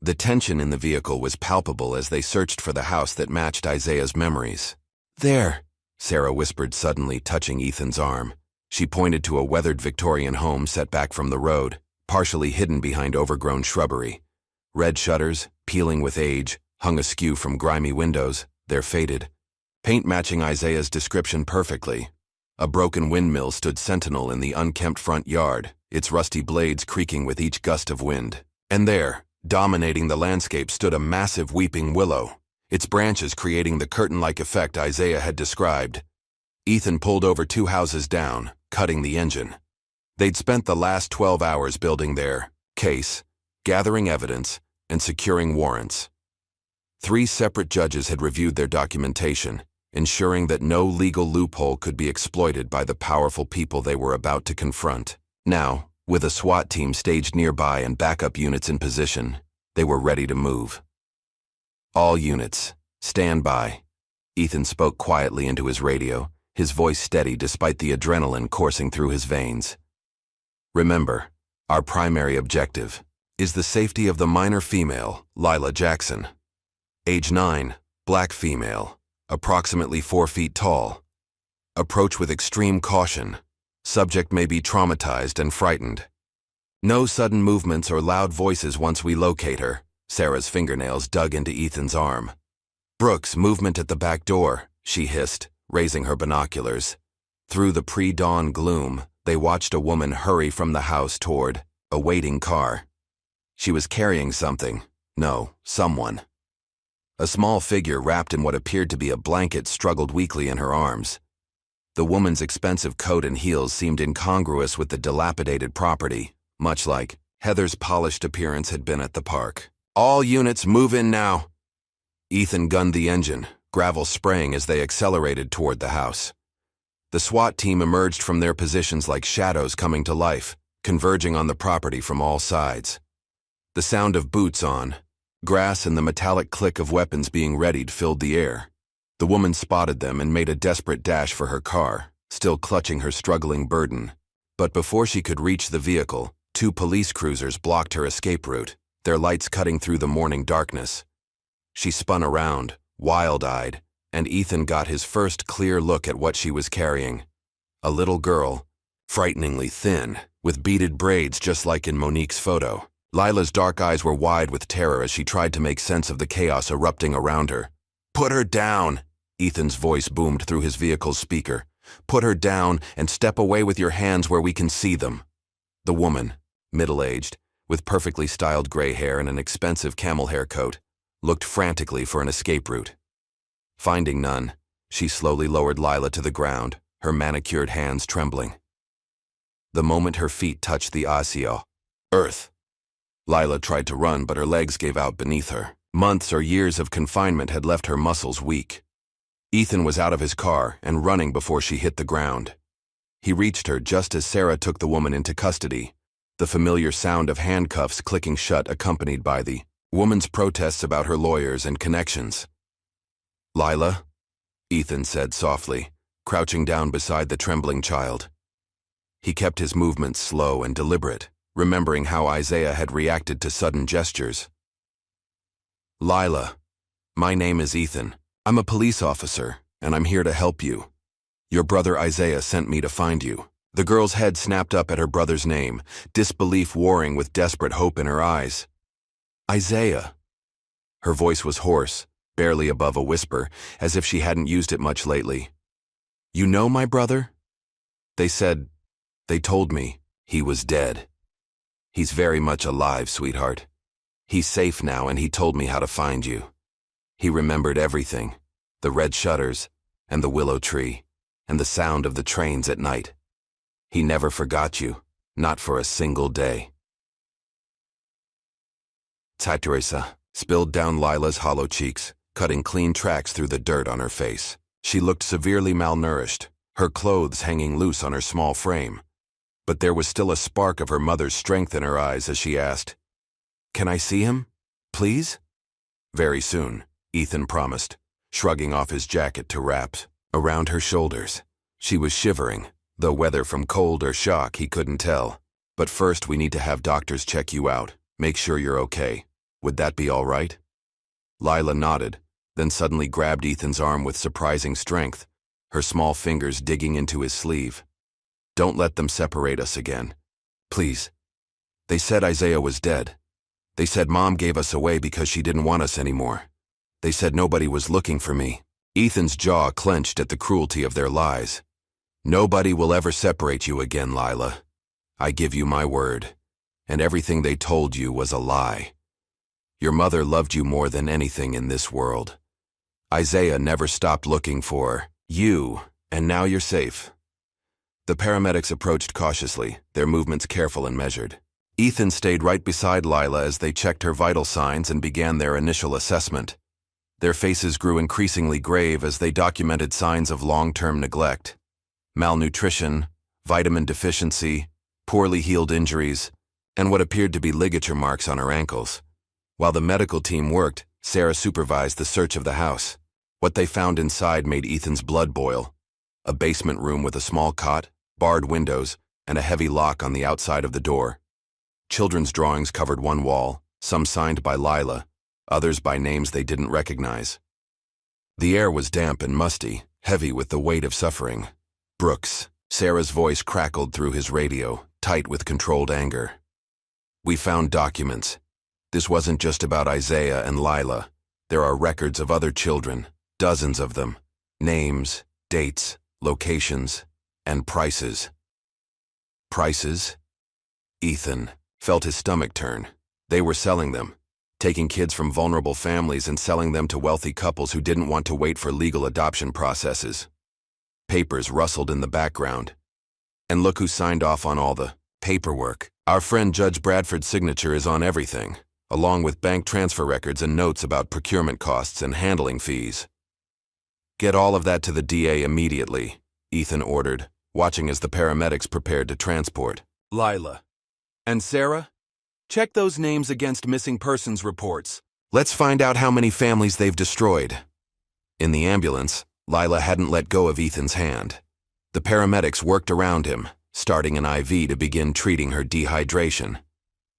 The tension in the vehicle was palpable as they searched for the house that matched Isaiah's memories. "There," Sarah whispered suddenly, touching Ethan's arm. She pointed to a weathered Victorian home set back from the road, partially hidden behind overgrown shrubbery. Red shutters, peeling with age, hung askew from grimy windows, their faded paint matching Isaiah's description perfectly. A broken windmill stood sentinel in the unkempt front yard, its rusty blades creaking with each gust of wind. And there, dominating the landscape, stood a massive weeping willow, its branches creating the curtain-like effect Isaiah had described. Ethan pulled over 2 houses down, cutting the engine. They'd spent the last 12 hours building their case, gathering evidence, and securing warrants. 3 separate judges had reviewed their documentation, ensuring that no legal loophole could be exploited by the powerful people they were about to confront. Now, with a SWAT team staged nearby and backup units in position, they were ready to move. "All units, stand by," Ethan spoke quietly into his radio, his voice steady despite the adrenaline coursing through his veins. "Remember, our primary objective is the safety of the minor female, Lila Jackson. Age 9, black female, approximately 4 feet tall. Approach with extreme caution. Subject may be traumatized and frightened. No sudden movements or loud voices once we locate her." Sarah's fingernails dug into Ethan's arm. "Brooks, movement at the back door," she hissed, raising her binoculars. Through the pre-dawn gloom, they watched a woman hurry from the house toward a waiting car. She was carrying something. No, someone. A small figure wrapped in what appeared to be a blanket struggled weakly in her arms. The woman's expensive coat and heels seemed incongruous with the dilapidated property, much like Heather's polished appearance had been at the park. "All units move in now." Ethan gunned the engine, gravel spraying as they accelerated toward the house. The SWAT team emerged from their positions like shadows coming to life, converging on the property from all sides. The sound of boots on grass and the metallic click of weapons being readied filled the air. The woman spotted them and made a desperate dash for her car, still clutching her struggling burden. But before she could reach the vehicle, 2 police cruisers blocked her escape route, their lights cutting through the morning darkness. She spun around, wild-eyed, and Ethan got his first clear look at what she was carrying. A little girl, frighteningly thin, with beaded braids just like in Monique's photo. Lila's dark eyes were wide with terror as she tried to make sense of the chaos erupting around her. "Put her down," Ethan's voice boomed through his vehicle's speaker. "Put her down and step away with your hands where we can see them." The woman, middle-aged, with perfectly styled gray hair and an expensive camel hair coat, looked frantically for an escape route. Finding none, she slowly lowered Lila to the ground, her manicured hands trembling. The moment her feet touched the asio, earth, Lila tried to run, but her legs gave out beneath her. Months or years of confinement had left her muscles weak. Ethan was out of his car and running before she hit the ground. He reached her just as Sarah took the woman into custody, the familiar sound of handcuffs clicking shut accompanied by the woman's protests about her lawyers and connections. "Lila," Ethan said softly, crouching down beside the trembling child. He kept his movements slow and deliberate, remembering how Isaiah had reacted to sudden gestures. "Lila, my name is Ethan. I'm a police officer, and I'm here to help you. Your brother Isaiah sent me to find you." The girl's head snapped up at her brother's name, disbelief warring with desperate hope in her eyes. "Isaiah." Her voice was hoarse, barely above a whisper, as if she hadn't used it much lately. "You know my brother?" They told me he was dead." "He's very much alive, sweetheart. He's safe now, and he told me how to find you. He remembered everything, the red shutters, and the willow tree, and the sound of the trains at night. He never forgot you, not for a single day." Teresa spilled down Lila's hollow cheeks, cutting clean tracks through the dirt on her face. She looked severely malnourished, her clothes hanging loose on her small frame. But there was still a spark of her mother's strength in her eyes as she asked, "Can I see him, please?" "Very soon," Ethan promised, shrugging off his jacket to wrap around her shoulders. She was shivering, though whether from cold or shock he couldn't tell. "But first we need to have doctors check you out, make sure you're okay. Would that be all right?" Lila nodded, then suddenly grabbed Ethan's arm with surprising strength, her small fingers digging into his sleeve. "Don't let them separate us again. Please. They said Isaiah was dead. They said Mom gave us away because she didn't want us anymore. They said nobody was looking for me." Ethan's jaw clenched at the cruelty of their lies. "Nobody will ever separate you again, Lila. I give you my word. And everything they told you was a lie. Your mother loved you more than anything in this world. Isaiah never stopped looking for you, and now you're safe." The paramedics approached cautiously, their movements careful and measured. Ethan stayed right beside Lila as they checked her vital signs and began their initial assessment. Their faces grew increasingly grave as they documented signs of long-term neglect, malnutrition, vitamin deficiency, poorly healed injuries, and what appeared to be ligature marks on her ankles. While the medical team worked, Sarah supervised the search of the house. What they found inside made Ethan's blood boil. A basement room with a small cot, barred windows, and a heavy lock on the outside of the door. Children's drawings covered one wall, some signed by Lila, others by names they didn't recognize. The air was damp and musty, heavy with the weight of suffering. "Brooks," Sarah's voice crackled through his radio, tight with controlled anger. "We found documents. This wasn't just about Isaiah and Lila. There are records of other children, dozens of them. Names, dates, locations, and prices." "Prices?" Ethan felt his stomach turn. They were selling them, taking kids from vulnerable families and selling them to wealthy couples who didn't want to wait for legal adoption processes. Papers rustled in the background. "And look who signed off on all the paperwork. Our friend Judge Bradford's signature is on everything, along with bank transfer records and notes about procurement costs and handling fees." "Get all of that to the DA immediately," Ethan ordered, watching as the paramedics prepared to transport Lila. "And Sarah? Check those names against missing persons reports. Let's find out how many families they've destroyed." In the ambulance, Lila hadn't let go of Ethan's hand. The paramedics worked around him, starting an IV to begin treating her dehydration.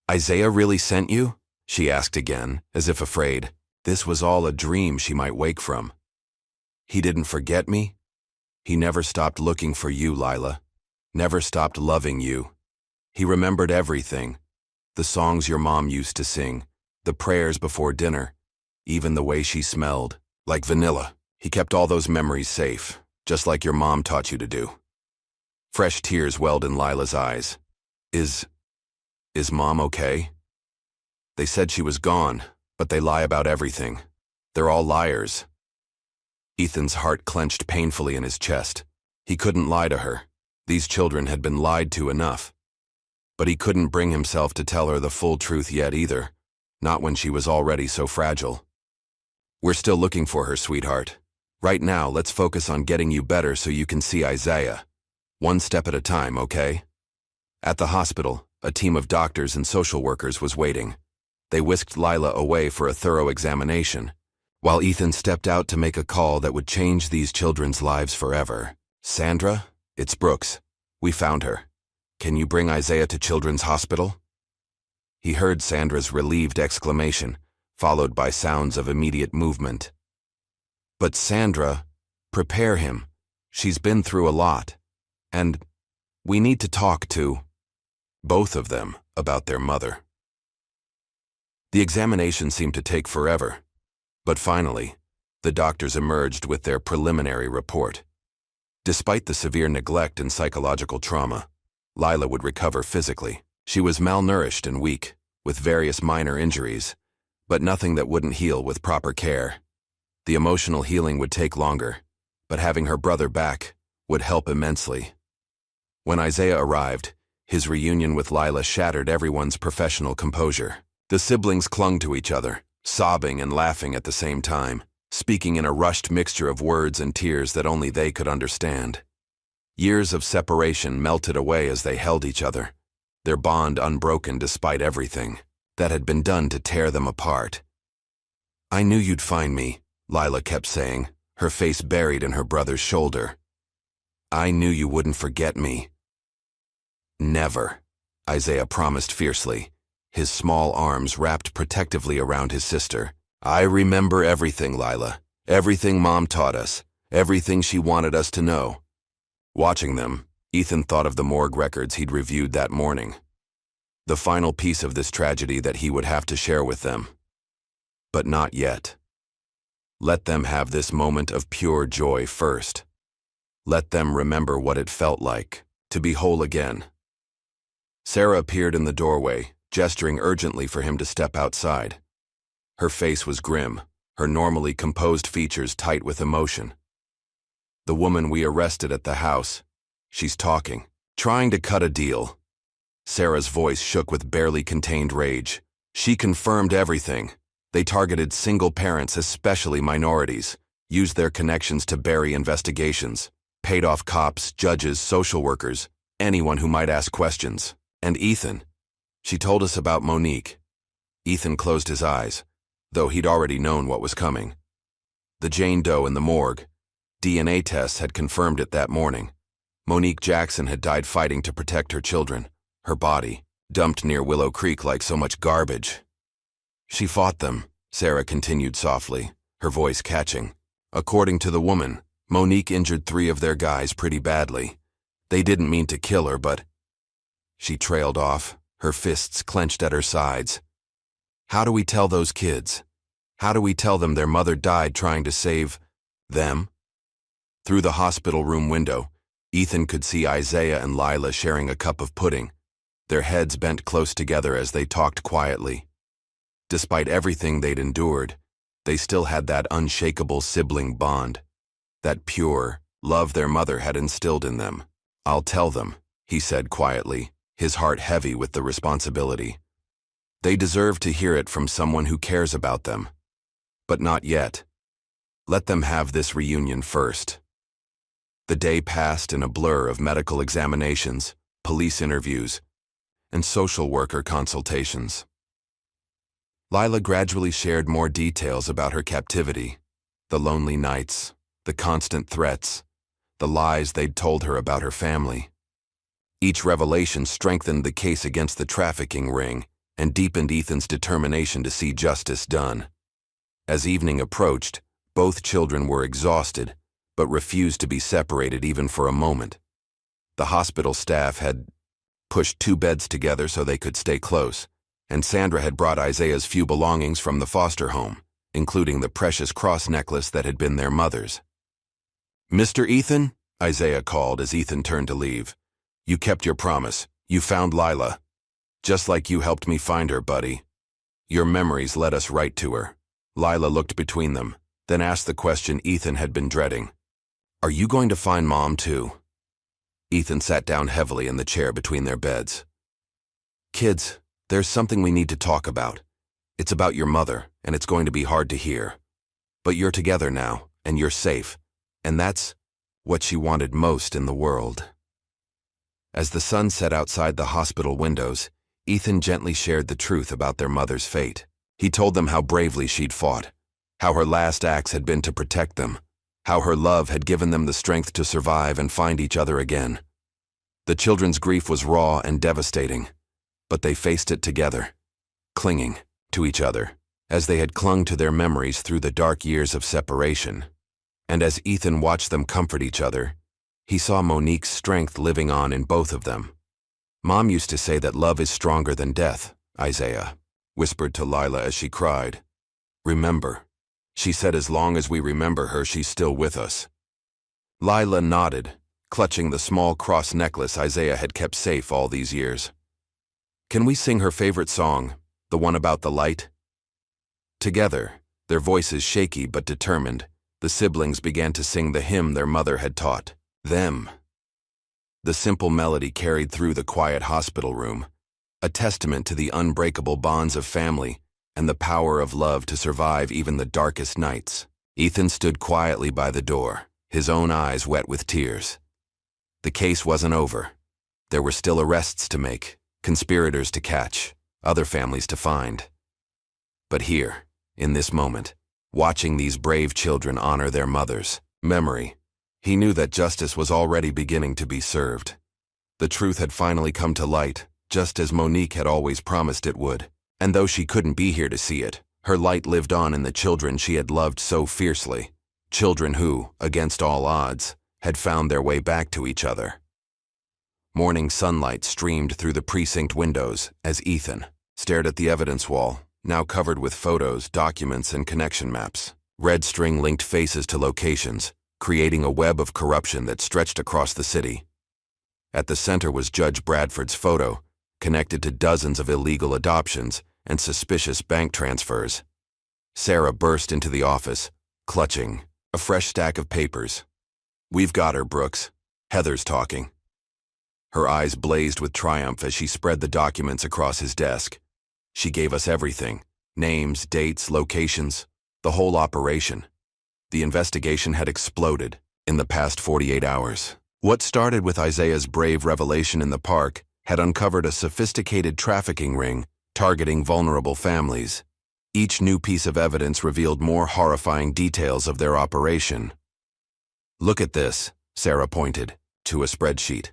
"Isaiah really sent you?" she asked again, as if afraid this was all a dream she might wake from. "He didn't forget me? He never stopped looking for you, Lila. Never stopped loving you. He remembered everything. The songs your mom used to sing, the prayers before dinner, even the way she smelled, like vanilla. He kept all those memories safe, just like your mom taught you to do." Fresh tears welled in Lila's eyes. Is Mom okay?" "They said she was gone, but they lie about everything. They're all liars." Ethan's heart clenched painfully in his chest. He couldn't lie to her. These children had been lied to enough. But he couldn't bring himself to tell her the full truth yet either, not when she was already so fragile. "We're still looking for her, sweetheart. Right now, let's focus on getting you better so you can see Isaiah. One step at a time, okay? At the hospital, a team of doctors and social workers was waiting. They whisked Lila away for a thorough examination, while Ethan stepped out to make a call that would change these children's lives forever. Sandra, it's Brooks. We found her. Can you bring Isaiah to Children's Hospital? He heard Sandra's relieved exclamation, followed by sounds of immediate movement. But Sandra, prepare him. She's been through a lot. And we need to talk to both of them about their mother. The examination seemed to take forever, but finally, the doctors emerged with their preliminary report. Despite the severe neglect and psychological trauma, Lila would recover physically. She was malnourished and weak, with various minor injuries, but nothing that wouldn't heal with proper care. The emotional healing would take longer, but having her brother back would help immensely. When Isaiah arrived, his reunion with Lila shattered everyone's professional composure. The siblings clung to each other, sobbing and laughing at the same time, speaking in a rushed mixture of words and tears that only they could understand. Years of separation melted away as they held each other, their bond unbroken despite everything that had been done to tear them apart. "I knew you'd find me," Lila kept saying, her face buried in her brother's shoulder. "I knew you wouldn't forget me." "Never," Isaiah promised fiercely, his small arms wrapped protectively around his sister. "I remember everything, Lila. Everything Mom taught us. Everything she wanted us to know." Watching them, Ethan thought of the morgue records he'd reviewed that morning. The final piece of this tragedy that he would have to share with them. But not yet. Let them have this moment of pure joy first. Let them remember what it felt like to be whole again. Sarah appeared in the doorway, gesturing urgently for him to step outside. Her face was grim, her normally composed features tight with emotion. "The woman we arrested at the house. She's talking, trying to cut a deal." Sarah's voice shook with barely contained rage. "She confirmed everything. They targeted single parents, especially minorities, used their connections to bury investigations, paid off cops, judges, social workers, anyone who might ask questions. And Ethan. She told us about Monique." Ethan closed his eyes, though he'd already known what was coming. The Jane Doe in the morgue. DNA tests had confirmed it that morning. Monique Jackson had died fighting to protect her children, her body, dumped near Willow Creek like so much garbage. "She fought them," Sarah continued softly, her voice catching. "According to the woman, Monique injured 3 of their guys pretty badly. They didn't mean to kill her, but..." She trailed off, her fists clenched at her sides. "How do we tell those kids? How do we tell them their mother died trying to save them?" Through the hospital room window, Ethan could see Isaiah and Lila sharing a cup of pudding, their heads bent close together as they talked quietly. Despite everything they'd endured, they still had that unshakable sibling bond, that pure love their mother had instilled in them. "I'll tell them," he said quietly, his heart heavy with the responsibility. They deserve to hear it from someone who cares about them. But not yet. Let them have this reunion first. The day passed in a blur of medical examinations, police interviews, and social worker consultations. Lila gradually shared more details about her captivity, the lonely nights, the constant threats, the lies they'd told her about her family. Each revelation strengthened the case against the trafficking ring and deepened Ethan's determination to see justice done. As evening approached, both children were exhausted, but refused to be separated even for a moment. The hospital staff had pushed 2 beds together so they could stay close, and Sandra had brought Isaiah's few belongings from the foster home, including the precious cross necklace that had been their mother's. "Mr. Ethan?" Isaiah called as Ethan turned to leave. "You kept your promise. You found Lila. Just like you helped me find her, buddy. Your memories led us right to her." Lila looked between them, then asked the question Ethan had been dreading. "Are you going to find Mom, too?" Ethan sat down heavily in the chair between their beds. "Kids, there's something we need to talk about. It's about your mother, and it's going to be hard to hear. But you're together now, and you're safe. And that's what she wanted most in the world. As the sun set outside the hospital windows, Ethan gently shared the truth about their mother's fate. He told them how bravely she'd fought, how her last acts had been to protect them, how her love had given them the strength to survive and find each other again. The children's grief was raw and devastating, but they faced it together, clinging to each other, as they had clung to their memories through the dark years of separation. And as Ethan watched them comfort each other, he saw Monique's strength living on in both of them. "Mom used to say that love is stronger than death," Isaiah whispered to Lila as she cried. "Remember," she said, "as long as we remember her, she's still with us." Lila nodded, clutching the small cross necklace Isaiah had kept safe all these years. "Can we sing her favorite song, the one about the light?" Together, their voices shaky but determined, the siblings began to sing the hymn their mother had taught them. The simple melody carried through the quiet hospital room, a testament to the unbreakable bonds of family and the power of love to survive even the darkest nights. Ethan stood quietly by the door, his own eyes wet with tears. The case wasn't over. There were still arrests to make, conspirators to catch, other families to find. But here, in this moment, watching these brave children honor their mother's memory, he knew that justice was already beginning to be served. The truth had finally come to light, just as Monique had always promised it would. And though she couldn't be here to see it, her light lived on in the children she had loved so fiercely, children who, against all odds, had found their way back to each other. Morning sunlight streamed through the precinct windows as Ethan stared at the evidence wall, now covered with photos, documents, and connection maps. Red string linked faces to locations, creating a web of corruption that stretched across the city. At the center was Judge Bradford's photo, connected to dozens of illegal adoptions and suspicious bank transfers. Sarah burst into the office, clutching a fresh stack of papers. "We've got her, Brooks. Heather's talking." Her eyes blazed with triumph as she spread the documents across his desk. "She gave us everything: names, dates, locations, the whole operation." The investigation had exploded in the past 48 hours. What started with Isaiah's brave revelation in the park had uncovered a sophisticated trafficking ring targeting vulnerable families. Each new piece of evidence revealed more horrifying details of their operation. "Look at this," Sarah pointed to a spreadsheet.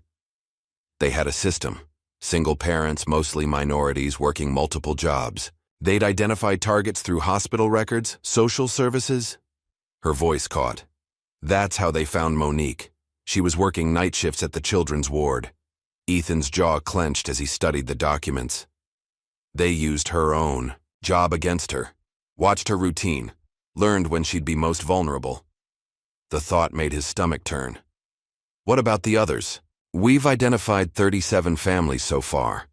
They had a system. Single parents, mostly minorities, working multiple jobs. They'd identify targets through hospital records, social services. Her voice caught. That's how they found Monique. She was working night shifts at the children's ward. Ethan's jaw clenched as he studied the documents. They used her own job against her, watched her routine, learned when she'd be most vulnerable. The thought made his stomach turn. "What about the others?" "We've identified 37 families so far."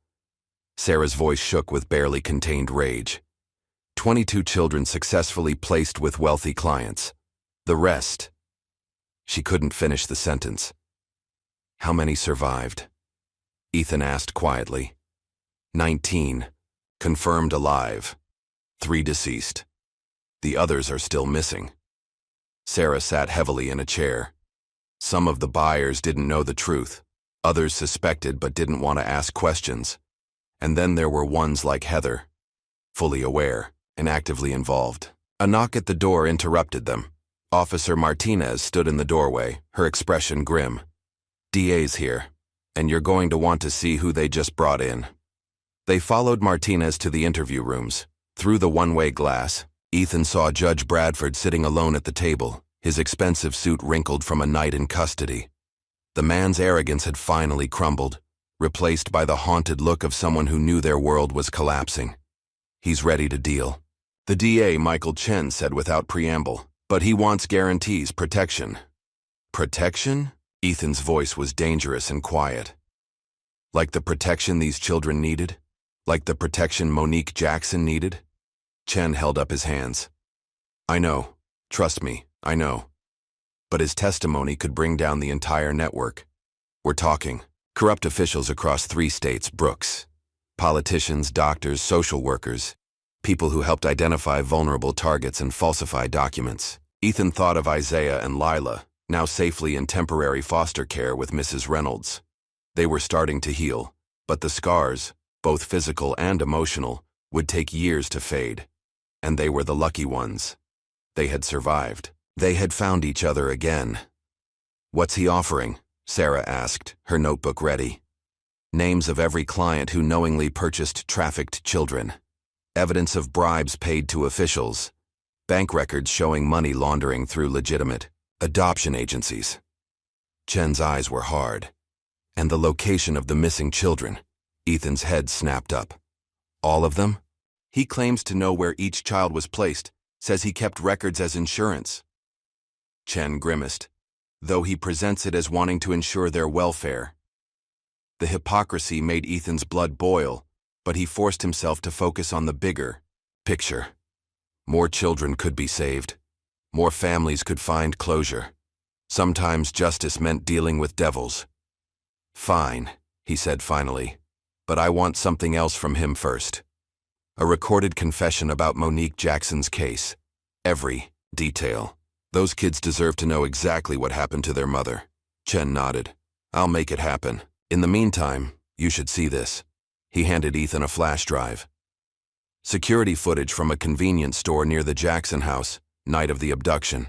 Sarah's voice shook with barely contained rage. 22 children successfully placed with wealthy clients. The rest... She couldn't finish the sentence. "How many survived?" Ethan asked quietly. 19. Confirmed alive. 3 deceased. The others are still missing. Sarah sat heavily in a chair. Some of the buyers didn't know the truth. Others suspected but didn't want to ask questions. And then there were ones like Heather, fully aware and actively involved. A knock at the door interrupted them. Officer Martinez stood in the doorway, her expression grim. "DA's here, and you're going to want to see who they just brought in." They followed Martinez to the interview rooms. Through the one-way glass, Ethan saw Judge Bradford sitting alone at the table, his expensive suit wrinkled from a night in custody. The man's arrogance had finally crumbled, replaced by the haunted look of someone who knew their world was collapsing. "He's ready to deal," the DA, Michael Chen, said without preamble. "But he wants guarantees, protection." "Protection?" Ethan's voice was dangerous and quiet. "Like the protection these children needed? Like the protection Monique Jackson needed?" Chen held up his hands. "I know. Trust me, I know. But his testimony could bring down the entire network. We're talking corrupt officials across 3 states, Brooks. Politicians, doctors, social workers. People who helped identify vulnerable targets and falsify documents. Ethan thought of Isaiah and Lila, now safely in temporary foster care with Mrs. Reynolds. They were starting to heal, but the scars, both physical and emotional, would take years to fade. And they were the lucky ones. They had survived. They had found each other again. "What's he offering?" Sarah asked, her notebook ready. Names of every client who knowingly purchased trafficked children. Evidence of bribes paid to officials. Bank records showing money laundering through legitimate adoption agencies. Chen's eyes were hard. And the location of the missing children. Ethan's head snapped up. All of them? He claims to know where each child was placed, says he kept records as insurance. Chen grimaced, though he presents it as wanting to ensure their welfare. The hypocrisy made Ethan's blood boil, but he forced himself to focus on the bigger picture. More children could be saved. More families could find closure. Sometimes justice meant dealing with devils. "Fine," he said finally, "but I want something else from him first. A recorded confession about Monique Jackson's case. Every detail. Those kids deserve to know exactly what happened to their mother." Chen nodded. "I'll make it happen. In the meantime, you should see this." He handed Ethan a flash drive. Security footage from a convenience store near the Jackson house, night of the abduction.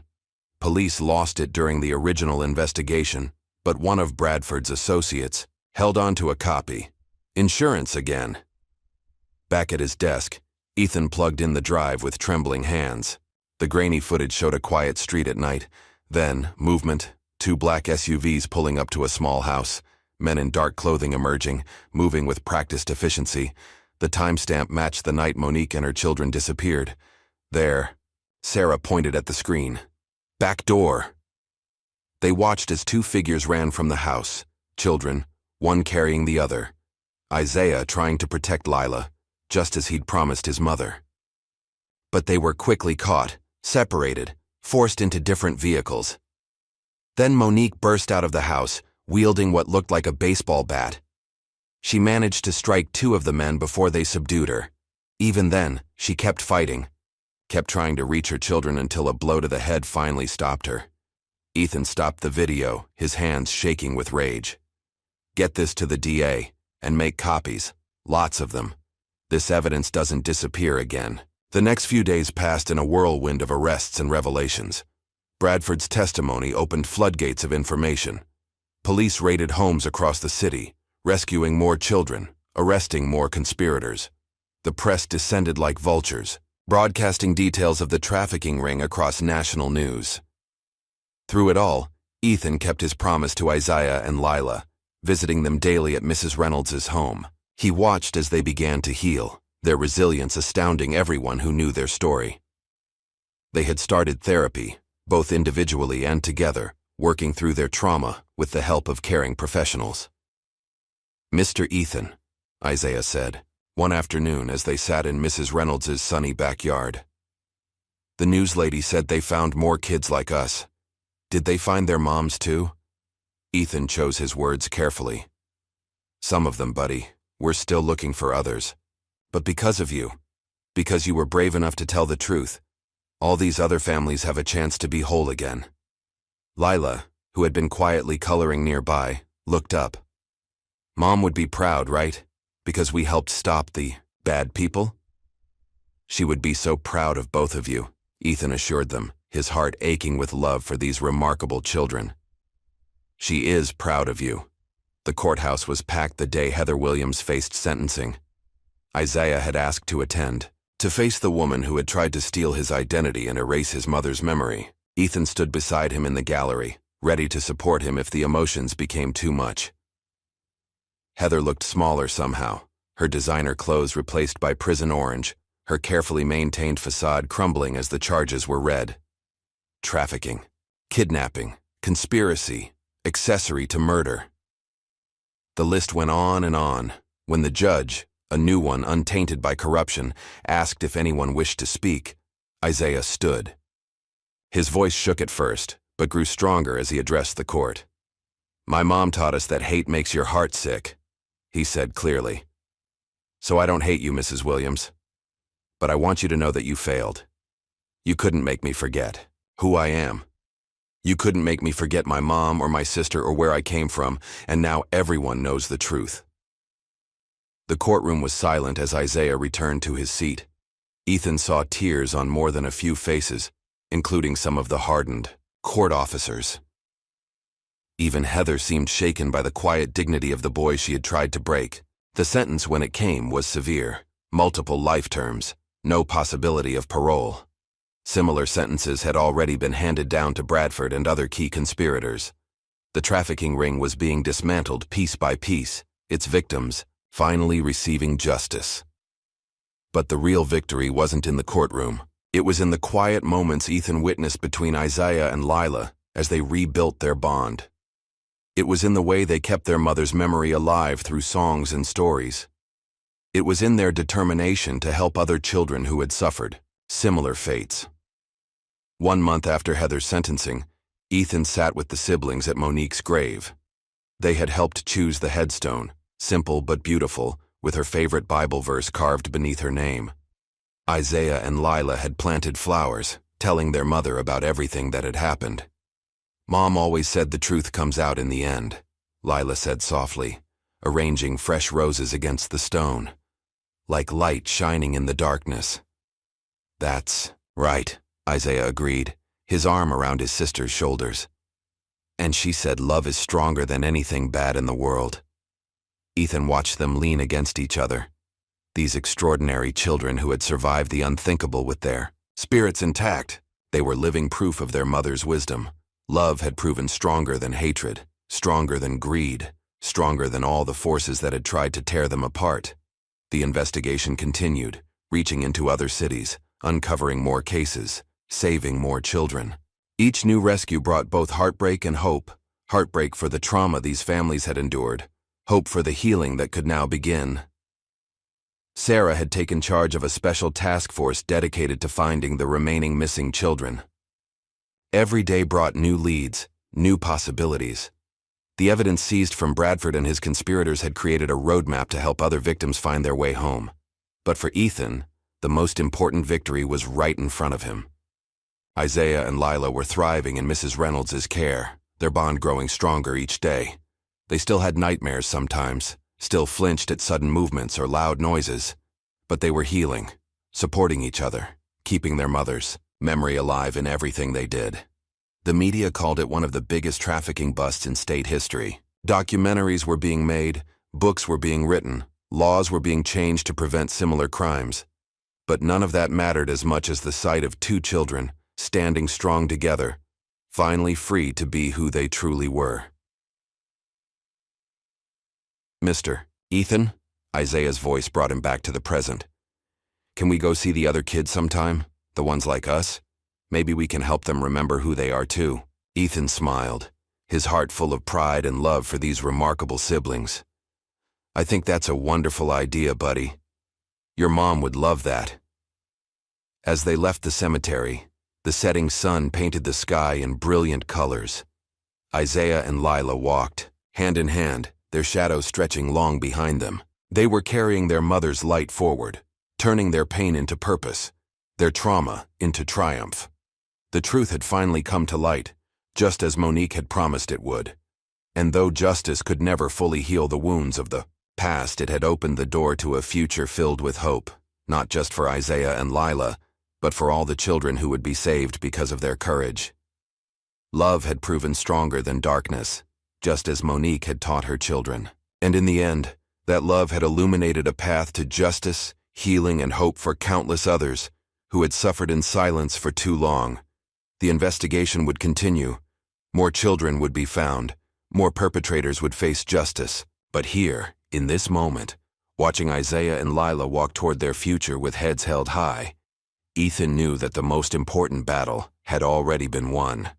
Police lost it during the original investigation, but one of Bradford's associates held on to a copy. Insurance again. Back at his desk, Ethan plugged in the drive with trembling hands. The grainy footage showed a quiet street at night, then movement, 2 black SUVs pulling up to a small house, men in dark clothing emerging, moving with practiced efficiency. The timestamp matched the night Monique and her children disappeared. There, Sarah pointed at the screen. "Back door." They watched as 2 figures ran from the house, children, one carrying the other. Isaiah trying to protect Lila, just as he'd promised his mother. But they were quickly caught, separated, forced into different vehicles. Then Monique burst out of the house, wielding what looked like a baseball bat. She managed to strike 2 of the men before they subdued her. Even then, she kept fighting, kept trying to reach her children until a blow to the head finally stopped her. Ethan stopped the video, his hands shaking with rage. "Get this to the DA, and make copies, lots of them. This evidence doesn't disappear again." The next few days passed in a whirlwind of arrests and revelations. Bradford's testimony opened floodgates of information. Police raided homes across the city, rescuing more children, arresting more conspirators. The press descended like vultures, broadcasting details of the trafficking ring across national news. Through it all, Ethan kept his promise to Isaiah and Lila, visiting them daily at Mrs. Reynolds' home. He watched as they began to heal, their resilience astounding everyone who knew their story. They had started therapy, both individually and together, working through their trauma with the help of caring professionals. "Mr. Ethan," Isaiah said, one afternoon as they sat in Mrs. Reynolds' sunny backyard. "The news lady said they found more kids like us. Did they find their moms too?" Ethan chose his words carefully. "Some of them, buddy. We're still looking for others. But because of you, because you were brave enough to tell the truth, all these other families have a chance to be whole again." Lila, who had been quietly coloring nearby, looked up. "Mom would be proud, right? Because we helped stop the bad people?" "She would be so proud of both of you," Ethan assured them, his heart aching with love for these remarkable children. "She is proud of you." The courthouse was packed the day Heather Williams faced sentencing. Isaiah had asked to attend, to face the woman who had tried to steal his identity and erase his mother's memory. Ethan stood beside him in the gallery, ready to support him if the emotions became too much. Heather looked smaller somehow, her designer clothes replaced by prison orange, her carefully maintained facade crumbling as the charges were read. Trafficking, kidnapping, conspiracy, accessory to murder. The list went on and on. When the judge, a new one untainted by corruption, asked if anyone wished to speak, Isaiah stood. His voice shook at first, but grew stronger as he addressed the court. "My mom taught us that hate makes your heart sick," he said clearly. "So I don't hate you, Mrs. Williams. But I want you to know that you failed. You couldn't make me forget." who I am. You couldn't make me forget my mom or my sister or where I came from, and now everyone knows the truth. The courtroom was silent as Isaiah returned to his seat. Ethan saw tears on more than a few faces, including some of the hardened court officers. Even Heather seemed shaken by the quiet dignity of the boy she had tried to break. The sentence, when it came, was severe. Multiple life terms, no possibility of parole. Similar sentences had already been handed down to Bradford and other key conspirators. The trafficking ring was being dismantled piece by piece, its victims finally receiving justice. But the real victory wasn't in the courtroom. It was in the quiet moments Ethan witnessed between Isaiah and Lila as they rebuilt their bond. It was in the way they kept their mother's memory alive through songs and stories. It was in their determination to help other children who had suffered similar fates. 1 month after Heather's sentencing, Ethan sat with the siblings at Monique's grave. They had helped choose the headstone, simple but beautiful, with her favorite Bible verse carved beneath her name. Isaiah and Lila had planted flowers, telling their mother about everything that had happened. Mom always said the truth comes out in the end, Lila said softly, arranging fresh roses against the stone, like light shining in the darkness. That's right, Isaiah agreed, his arm around his sister's shoulders. And she said love is stronger than anything bad in the world. Ethan watched them lean against each other, these extraordinary children who had survived the unthinkable with their spirits intact. They were living proof of their mother's wisdom. Love had proven stronger than hatred, stronger than greed, stronger than all the forces that had tried to tear them apart. The investigation continued, reaching into other cities, uncovering more cases, saving more children. Each new rescue brought both heartbreak and hope. Heartbreak for the trauma these families had endured, hope for the healing that could now begin. Sarah had taken charge of a special task force dedicated to finding the remaining missing children. Every day brought new leads, new possibilities. The evidence seized from Bradford and his conspirators had created a roadmap to help other victims find their way home. But for Ethan, the most important victory was right in front of him. Isaiah and Lila were thriving in Mrs. Reynolds' care, their bond growing stronger each day. They still had nightmares sometimes, still flinched at sudden movements or loud noises, but they were healing, supporting each other, keeping their mother's memory alive in everything they did. The media called it one of the biggest trafficking busts in state history. Documentaries were being made, books were being written, laws were being changed to prevent similar crimes. But none of that mattered as much as the sight of 2 children, standing strong together, finally free to be who they truly were. Mr. Ethan, Isaiah's voice brought him back to the present. Can we go see the other kids sometime? The ones like us? Maybe we can help them remember who they are too. Ethan smiled, his heart full of pride and love for these remarkable siblings. I think that's a wonderful idea, buddy. Your mom would love that. As they left the cemetery, the setting sun painted the sky in brilliant colors. Isaiah and Lila walked, hand in hand, their shadows stretching long behind them. They were carrying their mother's light forward, turning their pain into purpose, their trauma into triumph. The truth had finally come to light, just as Monique had promised it would. And though justice could never fully heal the wounds of the past, it had opened the door to a future filled with hope, not just for Isaiah and Lila, but for all the children who would be saved because of their courage. Love had proven stronger than darkness, just as Monique had taught her children. And in the end, that love had illuminated a path to justice, healing, and hope for countless others who had suffered in silence for too long. The investigation would continue. More children would be found. More perpetrators would face justice. But here, in this moment, watching Isaiah and Lila walk toward their future with heads held high, Ethan knew that the most important battle had already been won.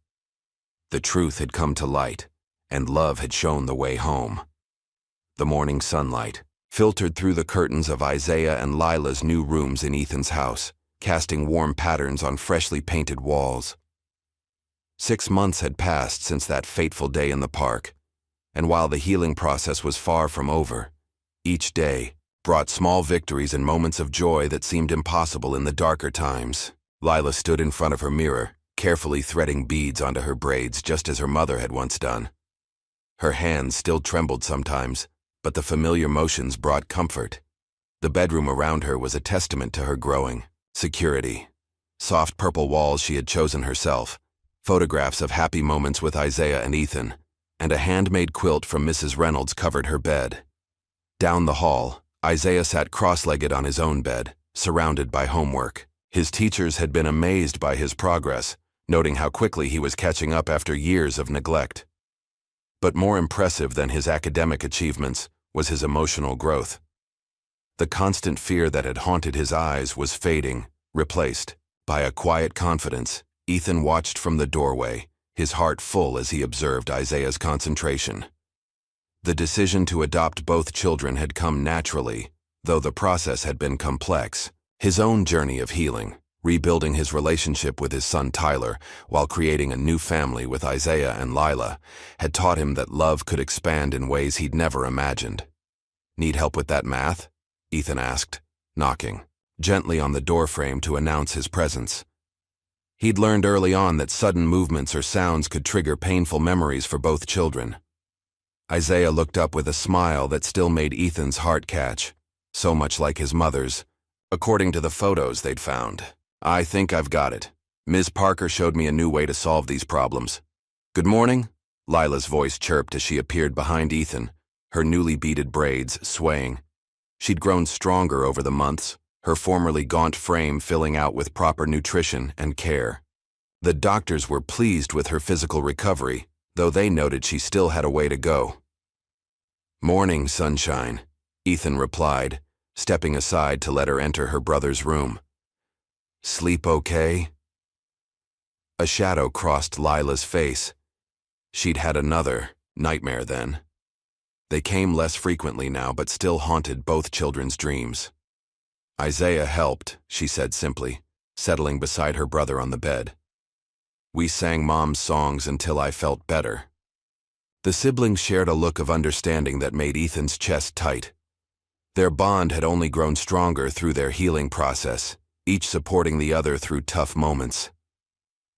The truth had come to light, and love had shown the way home. The morning sunlight filtered through the curtains of Isaiah and Lila's new rooms in Ethan's house, casting warm patterns on freshly painted walls. 6 months had passed since that fateful day in the park, and while the healing process was far from over, each day brought small victories and moments of joy that seemed impossible in the darker times. Lila stood in front of her mirror, carefully threading beads onto her braids just as her mother had once done. Her hands still trembled sometimes, but the familiar motions brought comfort. The bedroom around her was a testament to her growing security. Soft purple walls she had chosen herself, photographs of happy moments with Isaiah and Ethan, and a handmade quilt from Mrs. Reynolds covered her bed. Down the hall, Isaiah sat cross-legged on his own bed, surrounded by homework. His teachers had been amazed by his progress, noting how quickly he was catching up after years of neglect. But more impressive than his academic achievements was his emotional growth. The constant fear that had haunted his eyes was fading, replaced by a quiet confidence. Ethan watched from the doorway, his heart full as he observed Isaiah's concentration. The decision to adopt both children had come naturally, though the process had been complex. His own journey of healing, rebuilding his relationship with his son Tyler while creating a new family with Isaiah and Lila, had taught him that love could expand in ways he'd never imagined. "Need help with that math?" Ethan asked, knocking gently on the doorframe to announce his presence. He'd learned early on that sudden movements or sounds could trigger painful memories for both children. Isaiah looked up with a smile that still made Ethan's heart catch, so much like his mother's, according to the photos they'd found. "I think I've got it. Ms. Parker showed me a new way to solve these problems." "Good morning," Lila's voice chirped as she appeared behind Ethan, her newly beaded braids swaying. She'd grown stronger over the months, her formerly gaunt frame filling out with proper nutrition and care. The doctors were pleased with her physical recovery, though they noted she still had a way to go. "Morning, sunshine," Ethan replied, stepping aside to let her enter her brother's room. "Sleep okay?" A shadow crossed Lila's face. She'd had another nightmare then. They came less frequently now, but still haunted both children's dreams. "Isaiah helped," she said simply, settling beside her brother on the bed. "We sang Mom's songs until I felt better." The siblings shared a look of understanding that made Ethan's chest tight. Their bond had only grown stronger through their healing process, each supporting the other through tough moments.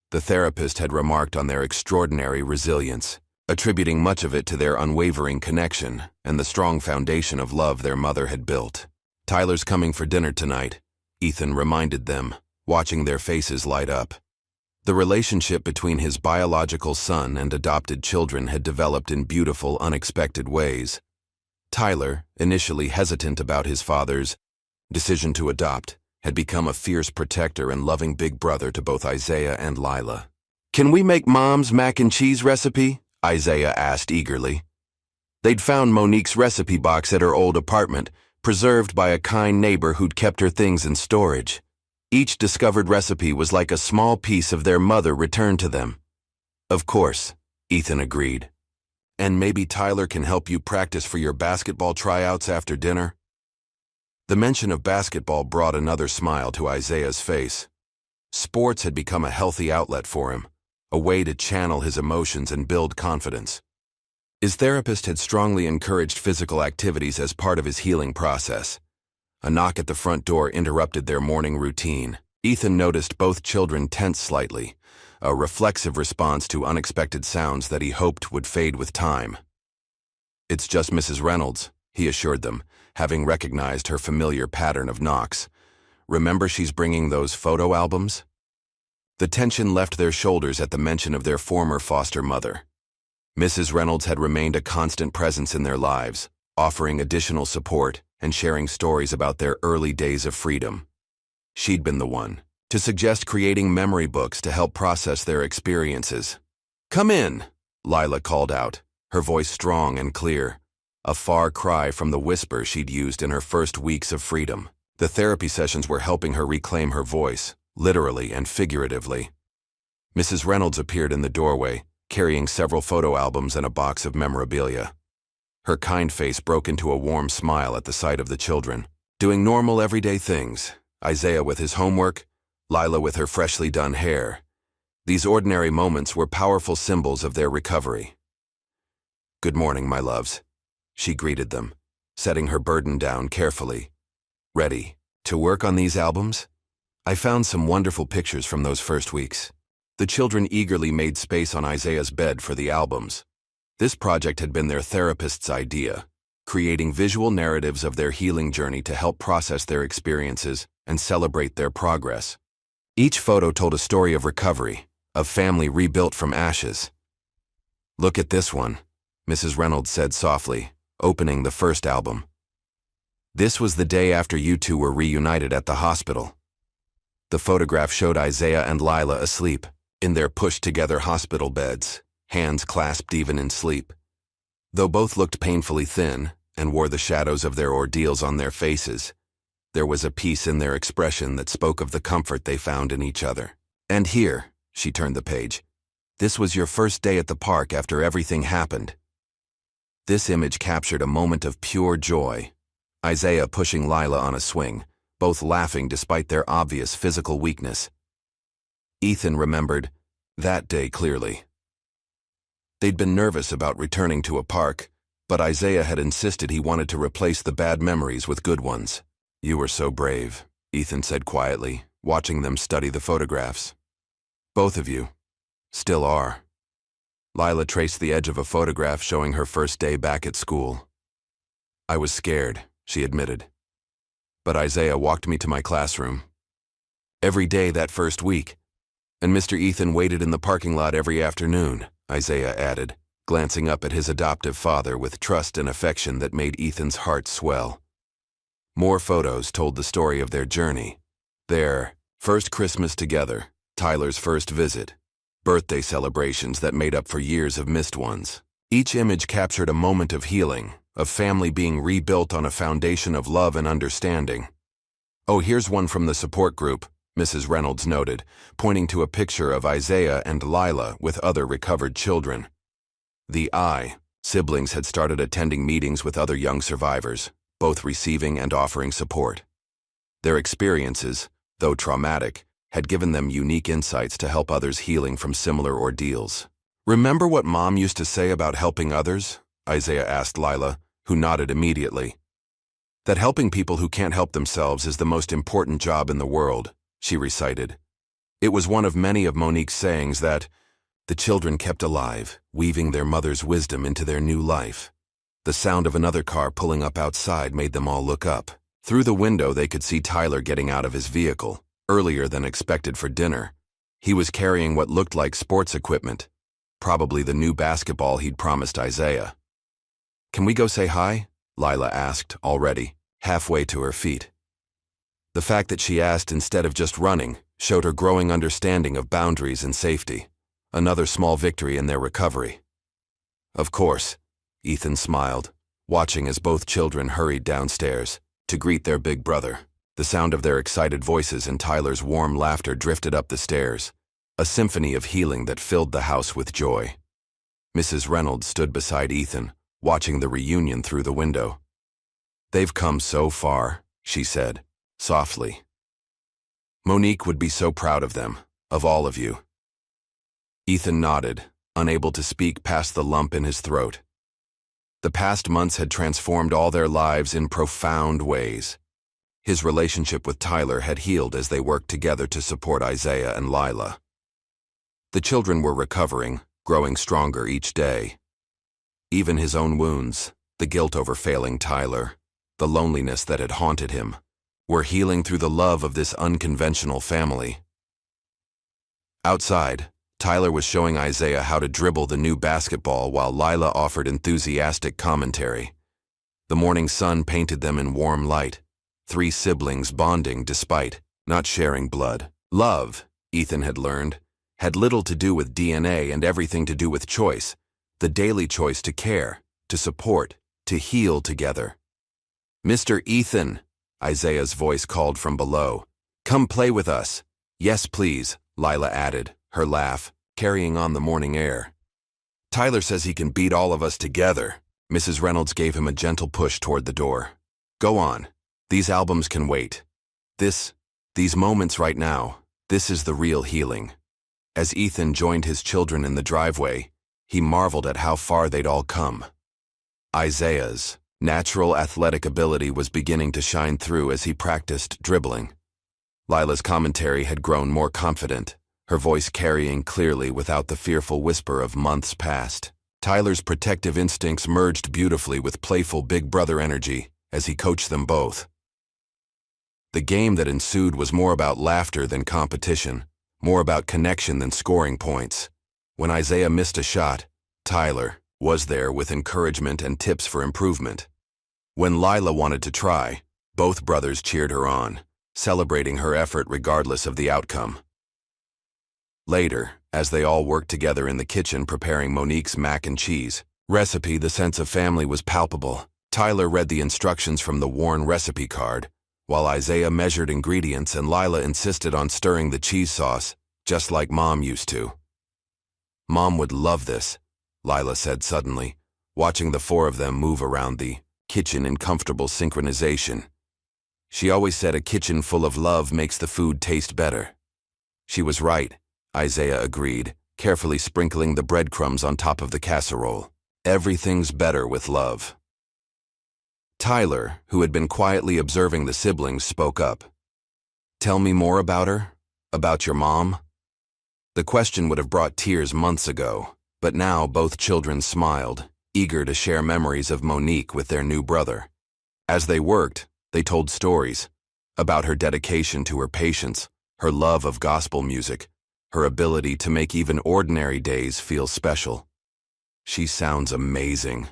The therapist had remarked on their extraordinary resilience, attributing much of it to their unwavering connection and the strong foundation of love their mother had built. "Tyler's coming for dinner tonight," Ethan reminded them, watching their faces light up. The relationship between his biological son and adopted children had developed in beautiful, unexpected ways. Tyler, initially hesitant about his father's decision to adopt, had become a fierce protector and loving big brother to both Isaiah and Lila. "Can we make Mom's mac and cheese recipe?" Isaiah asked eagerly. They'd found Monique's recipe box at her old apartment, preserved by a kind neighbor who'd kept her things in storage. Each discovered recipe was like a small piece of their mother returned to them. "Of course," Ethan agreed. "And maybe Tyler can help you practice for your basketball tryouts after dinner?" The mention of basketball brought another smile to Isaiah's face. Sports had become a healthy outlet for him, a way to channel his emotions and build confidence. His therapist had strongly encouraged physical activities as part of his healing process. A knock at the front door interrupted their morning routine. Ethan noticed both children tense slightly, a reflexive response to unexpected sounds that he hoped would fade with time. "It's just Mrs. Reynolds," he assured them, having recognized her familiar pattern of knocks. "Remember she's bringing those photo albums?" The tension left their shoulders at the mention of their former foster mother. Mrs. Reynolds had remained a constant presence in their lives, offering additional support and sharing stories about their early days of freedom. She'd been the one to suggest creating memory books to help process their experiences. "Come in," Lila called out, her voice strong and clear, a far cry from the whisper she'd used in her first weeks of freedom. The therapy sessions were helping her reclaim her voice, literally and figuratively. Mrs. Reynolds appeared in the doorway, carrying several photo albums and a box of memorabilia. Her kind face broke into a warm smile at the sight of the children, doing normal everyday things, Isaiah with his homework, Lila with her freshly done hair. These ordinary moments were powerful symbols of their recovery. "Good morning, my loves," she greeted them, setting her burden down carefully. "Ready to work on these albums? I found some wonderful pictures from those first weeks." The children eagerly made space on Isaiah's bed for the albums. This project had been their therapist's idea, creating visual narratives of their healing journey to help process their experiences and celebrate their progress. Each photo told a story of recovery, of family rebuilt from ashes. "Look at this one," Mrs. Reynolds said softly, opening the first album. "This was the day after you two were reunited at the hospital." The photograph showed Isaiah and Lila asleep, in their pushed-together hospital beds, hands clasped even in sleep. Though both looked painfully thin and wore the shadows of their ordeals on their faces, there was a peace in their expression that spoke of the comfort they found in each other. "And here," she turned the page, "this was your first day at the park after everything happened." This image captured a moment of pure joy. Isaiah pushing Lila on a swing, both laughing despite their obvious physical weakness. Ethan remembered that day clearly. They'd been nervous about returning to a park, but Isaiah had insisted he wanted to replace the bad memories with good ones. "You were so brave," Ethan said quietly, watching them study the photographs. "Both of you. Still are." Lila traced the edge of a photograph showing her first day back at school. "I was scared," she admitted. "But Isaiah walked me to my classroom. Every day that first week. And Mr. Ethan waited in the parking lot every afternoon," Isaiah added, glancing up at his adoptive father with trust and affection that made Ethan's heart swell. More photos told the story of their journey. Their first Christmas together, Tyler's first visit, birthday celebrations that made up for years of missed ones. Each image captured a moment of healing, of family being rebuilt on a foundation of love and understanding. "Oh, here's one from the support group," Mrs. Reynolds noted, pointing to a picture of Isaiah and Lila with other recovered children. Siblings had started attending meetings with other young survivors, both receiving and offering support. Their experiences, though traumatic, had given them unique insights to help others healing from similar ordeals. "Remember what Mom used to say about helping others?" Isaiah asked Lila, who nodded immediately. "That helping people who can't help themselves is the most important job in the world," she recited. It was one of many of Monique's sayings that the children kept alive, weaving their mother's wisdom into their new life. The sound of another car pulling up outside made them all look up. Through the window they could see Tyler getting out of his vehicle, earlier than expected for dinner. He was carrying what looked like sports equipment, probably the new basketball he'd promised Isaiah. "Can we go say hi?" Lila asked, already, halfway to her feet. The fact that she asked instead of just running showed her growing understanding of boundaries and safety, another small victory in their recovery. "Of course," Ethan smiled, watching as both children hurried downstairs to greet their big brother. The sound of their excited voices and Tyler's warm laughter drifted up the stairs, a symphony of healing that filled the house with joy. Mrs. Reynolds stood beside Ethan, watching the reunion through the window. "They've come so far," she said, softly. "Monique would be so proud of them, of all of you." Ethan nodded, unable to speak past the lump in his throat. The past months had transformed all their lives in profound ways. His relationship with Tyler had healed as they worked together to support Isaiah and Lila. The children were recovering, growing stronger each day. Even his own wounds, the guilt over failing Tyler, the loneliness that had haunted him, were healing through the love of this unconventional family. Outside, Tyler was showing Isaiah how to dribble the new basketball while Lila offered enthusiastic commentary. The morning sun painted them in warm light, three siblings bonding despite not sharing blood. Love, Ethan had learned, had little to do with DNA and everything to do with choice, the daily choice to care, to support, to heal together. "Mr. Ethan," Isaiah's voice called from below. "Come play with us." "Yes, please," Lila added, her laugh carrying on the morning air. "Tyler says he can beat all of us together." Mrs. Reynolds gave him a gentle push toward the door. "Go on. These albums can wait. These moments right now, this is the real healing." As Ethan joined his children in the driveway, he marveled at how far they'd all come. Isaiah's natural athletic ability was beginning to shine through as he practiced dribbling. Lila's commentary had grown more confident, her voice carrying clearly without the fearful whisper of months past. Tyler's protective instincts merged beautifully with playful big brother energy as he coached them both. The game that ensued was more about laughter than competition, more about connection than scoring points. When Isaiah missed a shot, Tyler was there with encouragement and tips for improvement. When Lila wanted to try, both brothers cheered her on, celebrating her effort regardless of the outcome. Later, as they all worked together in the kitchen preparing Monique's mac and cheese recipe, the sense of family was palpable. Tyler read the instructions from the worn recipe card, while Isaiah measured ingredients and Lila insisted on stirring the cheese sauce, just like Mom used to. "Mom would love this," Lila said suddenly, watching the four of them move around the kitchen in comfortable synchronization. "She always said a kitchen full of love makes the food taste better." She was right, Isaiah agreed, carefully sprinkling the breadcrumbs on top of the casserole. "Everything's better with love." Tyler, who had been quietly observing the siblings, spoke up. "Tell me more about her? About your mom?" The question would have brought tears months ago, but now both children smiled, eager to share memories of Monique with their new brother. As they worked, they told stories about her dedication to her patients, her love of gospel music, her ability to make even ordinary days feel special. "She sounds amazing,"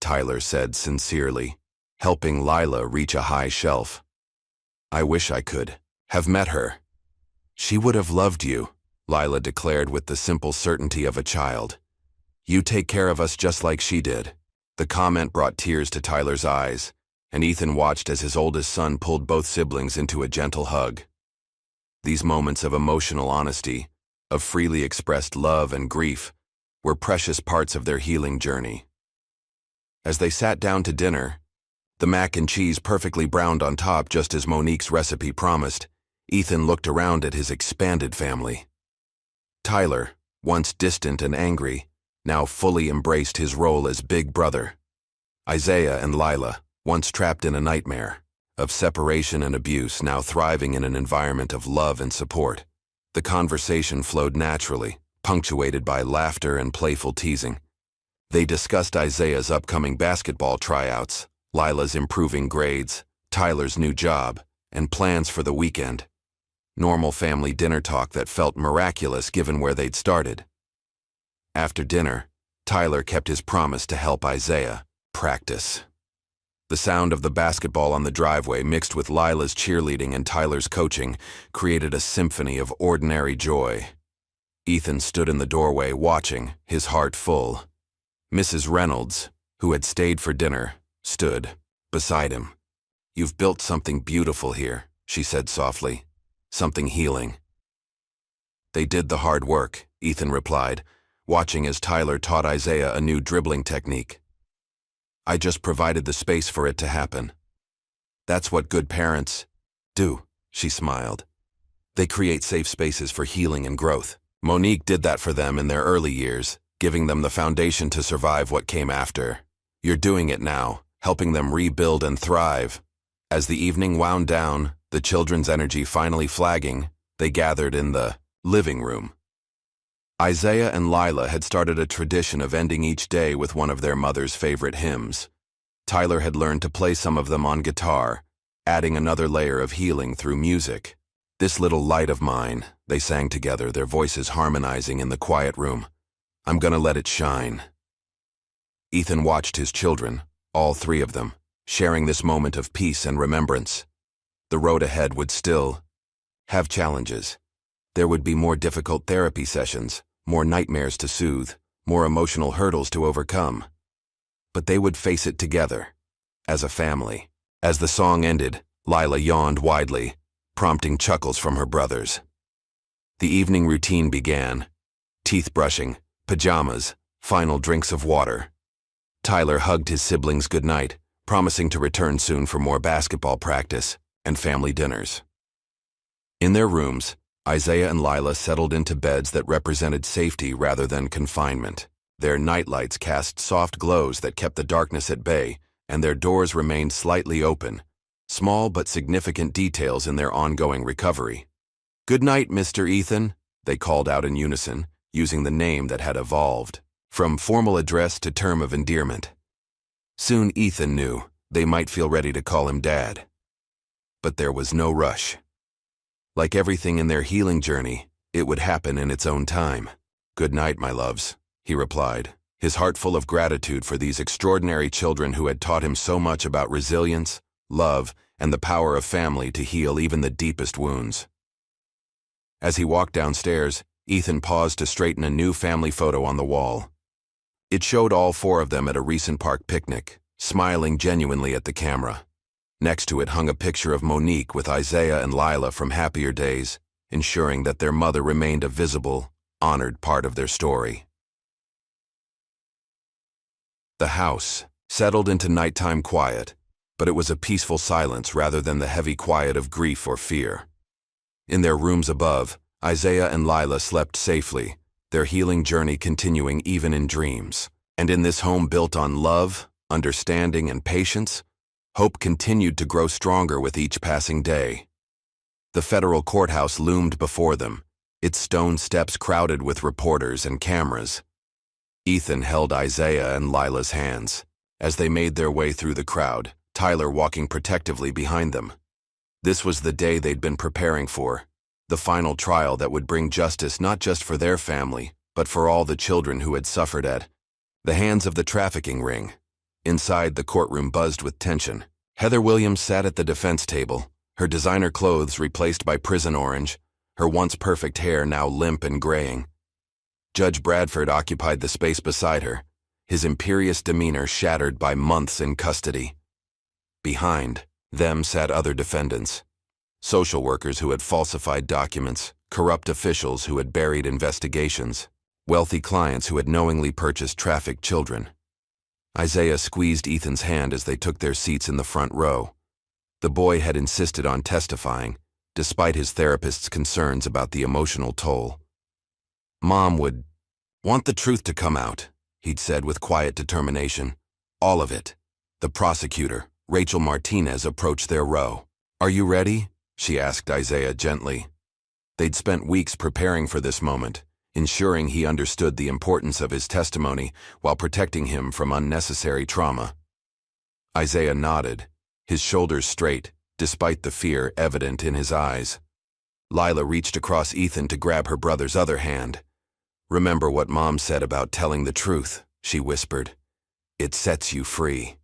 Tyler said sincerely, helping Lila reach a high shelf. "I wish I could have met her." "She would have loved you," Lila declared with the simple certainty of a child. "You take care of us just like she did." The comment brought tears to Tyler's eyes, and Ethan watched as his oldest son pulled both siblings into a gentle hug. These moments of emotional honesty, of freely expressed love and grief, were precious parts of their healing journey. As they sat down to dinner, the mac and cheese perfectly browned on top just as Monique's recipe promised, Ethan looked around at his expanded family. Tyler, once distant and angry, now fully embraced his role as big brother. Isaiah and Lila, once trapped in a nightmare of separation and abuse, now thriving in an environment of love and support. The conversation flowed naturally, punctuated by laughter and playful teasing. They discussed Isaiah's upcoming basketball tryouts, Lila's improving grades, Tyler's new job, and plans for the weekend. Normal family dinner talk that felt miraculous given where they'd started. After dinner, Tyler kept his promise to help Isaiah practice. The sound of the basketball on the driveway mixed with Lila's cheerleading and Tyler's coaching created a symphony of ordinary joy. Ethan stood in the doorway watching, his heart full. Mrs. Reynolds, who had stayed for dinner, stood beside him. "You've built something beautiful here," she said softly. "Something healing." "They did the hard work," Ethan replied, watching as Tyler taught Isaiah a new dribbling technique. "I just provided the space for it to happen." "That's what good parents do," she smiled. "They create safe spaces for healing and growth." Monique did that for them in their early years, giving them the foundation to survive what came after. You're doing it now, helping them rebuild and thrive. As the evening wound down, the children's energy finally flagging, they gathered in the living room. Isaiah and Lila had started a tradition of ending each day with one of their mother's favorite hymns. Tyler had learned to play some of them on guitar, adding another layer of healing through music. "This little light of mine," they sang together, their voices harmonizing in the quiet room. "I'm gonna let it shine." Ethan watched his children, all three of them, sharing this moment of peace and remembrance. The road ahead would still have challenges. There would be more difficult therapy sessions, more nightmares to soothe, more emotional hurdles to overcome. But they would face it together, as a family. As the song ended, Lila yawned widely, prompting chuckles from her brothers. The evening routine began. Teeth brushing, pajamas, final drinks of water. Tyler hugged his siblings goodnight, promising to return soon for more basketball practice and family dinners. In their rooms, Isaiah and Lila settled into beds that represented safety rather than confinement. Their nightlights cast soft glows that kept the darkness at bay, and their doors remained slightly open, small but significant details in their ongoing recovery. "Good night, Mr. Ethan," they called out in unison, using the name that had evolved, from formal address to term of endearment. Soon Ethan knew they might feel ready to call him Dad. But there was no rush. Like everything in their healing journey, it would happen in its own time. "Good night, my loves," he replied, his heart full of gratitude for these extraordinary children who had taught him so much about resilience, love, and the power of family to heal even the deepest wounds. As he walked downstairs, Ethan paused to straighten a new family photo on the wall. It showed all four of them at a recent park picnic, smiling genuinely at the camera. Next to it hung a picture of Monique with Isaiah and Lila from happier days, ensuring that their mother remained a visible, honored part of their story. The house settled into nighttime quiet, but it was a peaceful silence rather than the heavy quiet of grief or fear. In their rooms above, Isaiah and Lila slept safely, their healing journey continuing even in dreams. And in this home built on love, understanding, and patience, hope continued to grow stronger with each passing day. The federal courthouse loomed before them, its stone steps crowded with reporters and cameras. Ethan held Isaiah and Lila's hands. As they made their way through the crowd, Tyler walking protectively behind them. This was the day they'd been preparing for, the final trial that would bring justice not just for their family, but for all the children who had suffered at the hands of the trafficking ring. Inside, the courtroom buzzed with tension. Heather Williams sat at the defense table, her designer clothes replaced by prison orange, her once perfect hair now limp and graying. Judge Bradford occupied the space beside her, his imperious demeanor shattered by months in custody. Behind them sat other defendants, social workers who had falsified documents, corrupt officials who had buried investigations, wealthy clients who had knowingly purchased trafficked children. Isaiah squeezed Ethan's hand as they took their seats in the front row. The boy had insisted on testifying, despite his therapist's concerns about the emotional toll. Mom would want the truth to come out, he'd said with quiet determination. All of it. The prosecutor, Rachel Martinez, approached their row. "Are you ready?" she asked Isaiah gently. They'd spent weeks preparing for this moment, ensuring he understood the importance of his testimony while protecting him from unnecessary trauma. Isaiah nodded, his shoulders straight, despite the fear evident in his eyes. Lila reached across Ethan to grab her brother's other hand. "Remember what Mom said about telling the truth," she whispered. "It sets you free."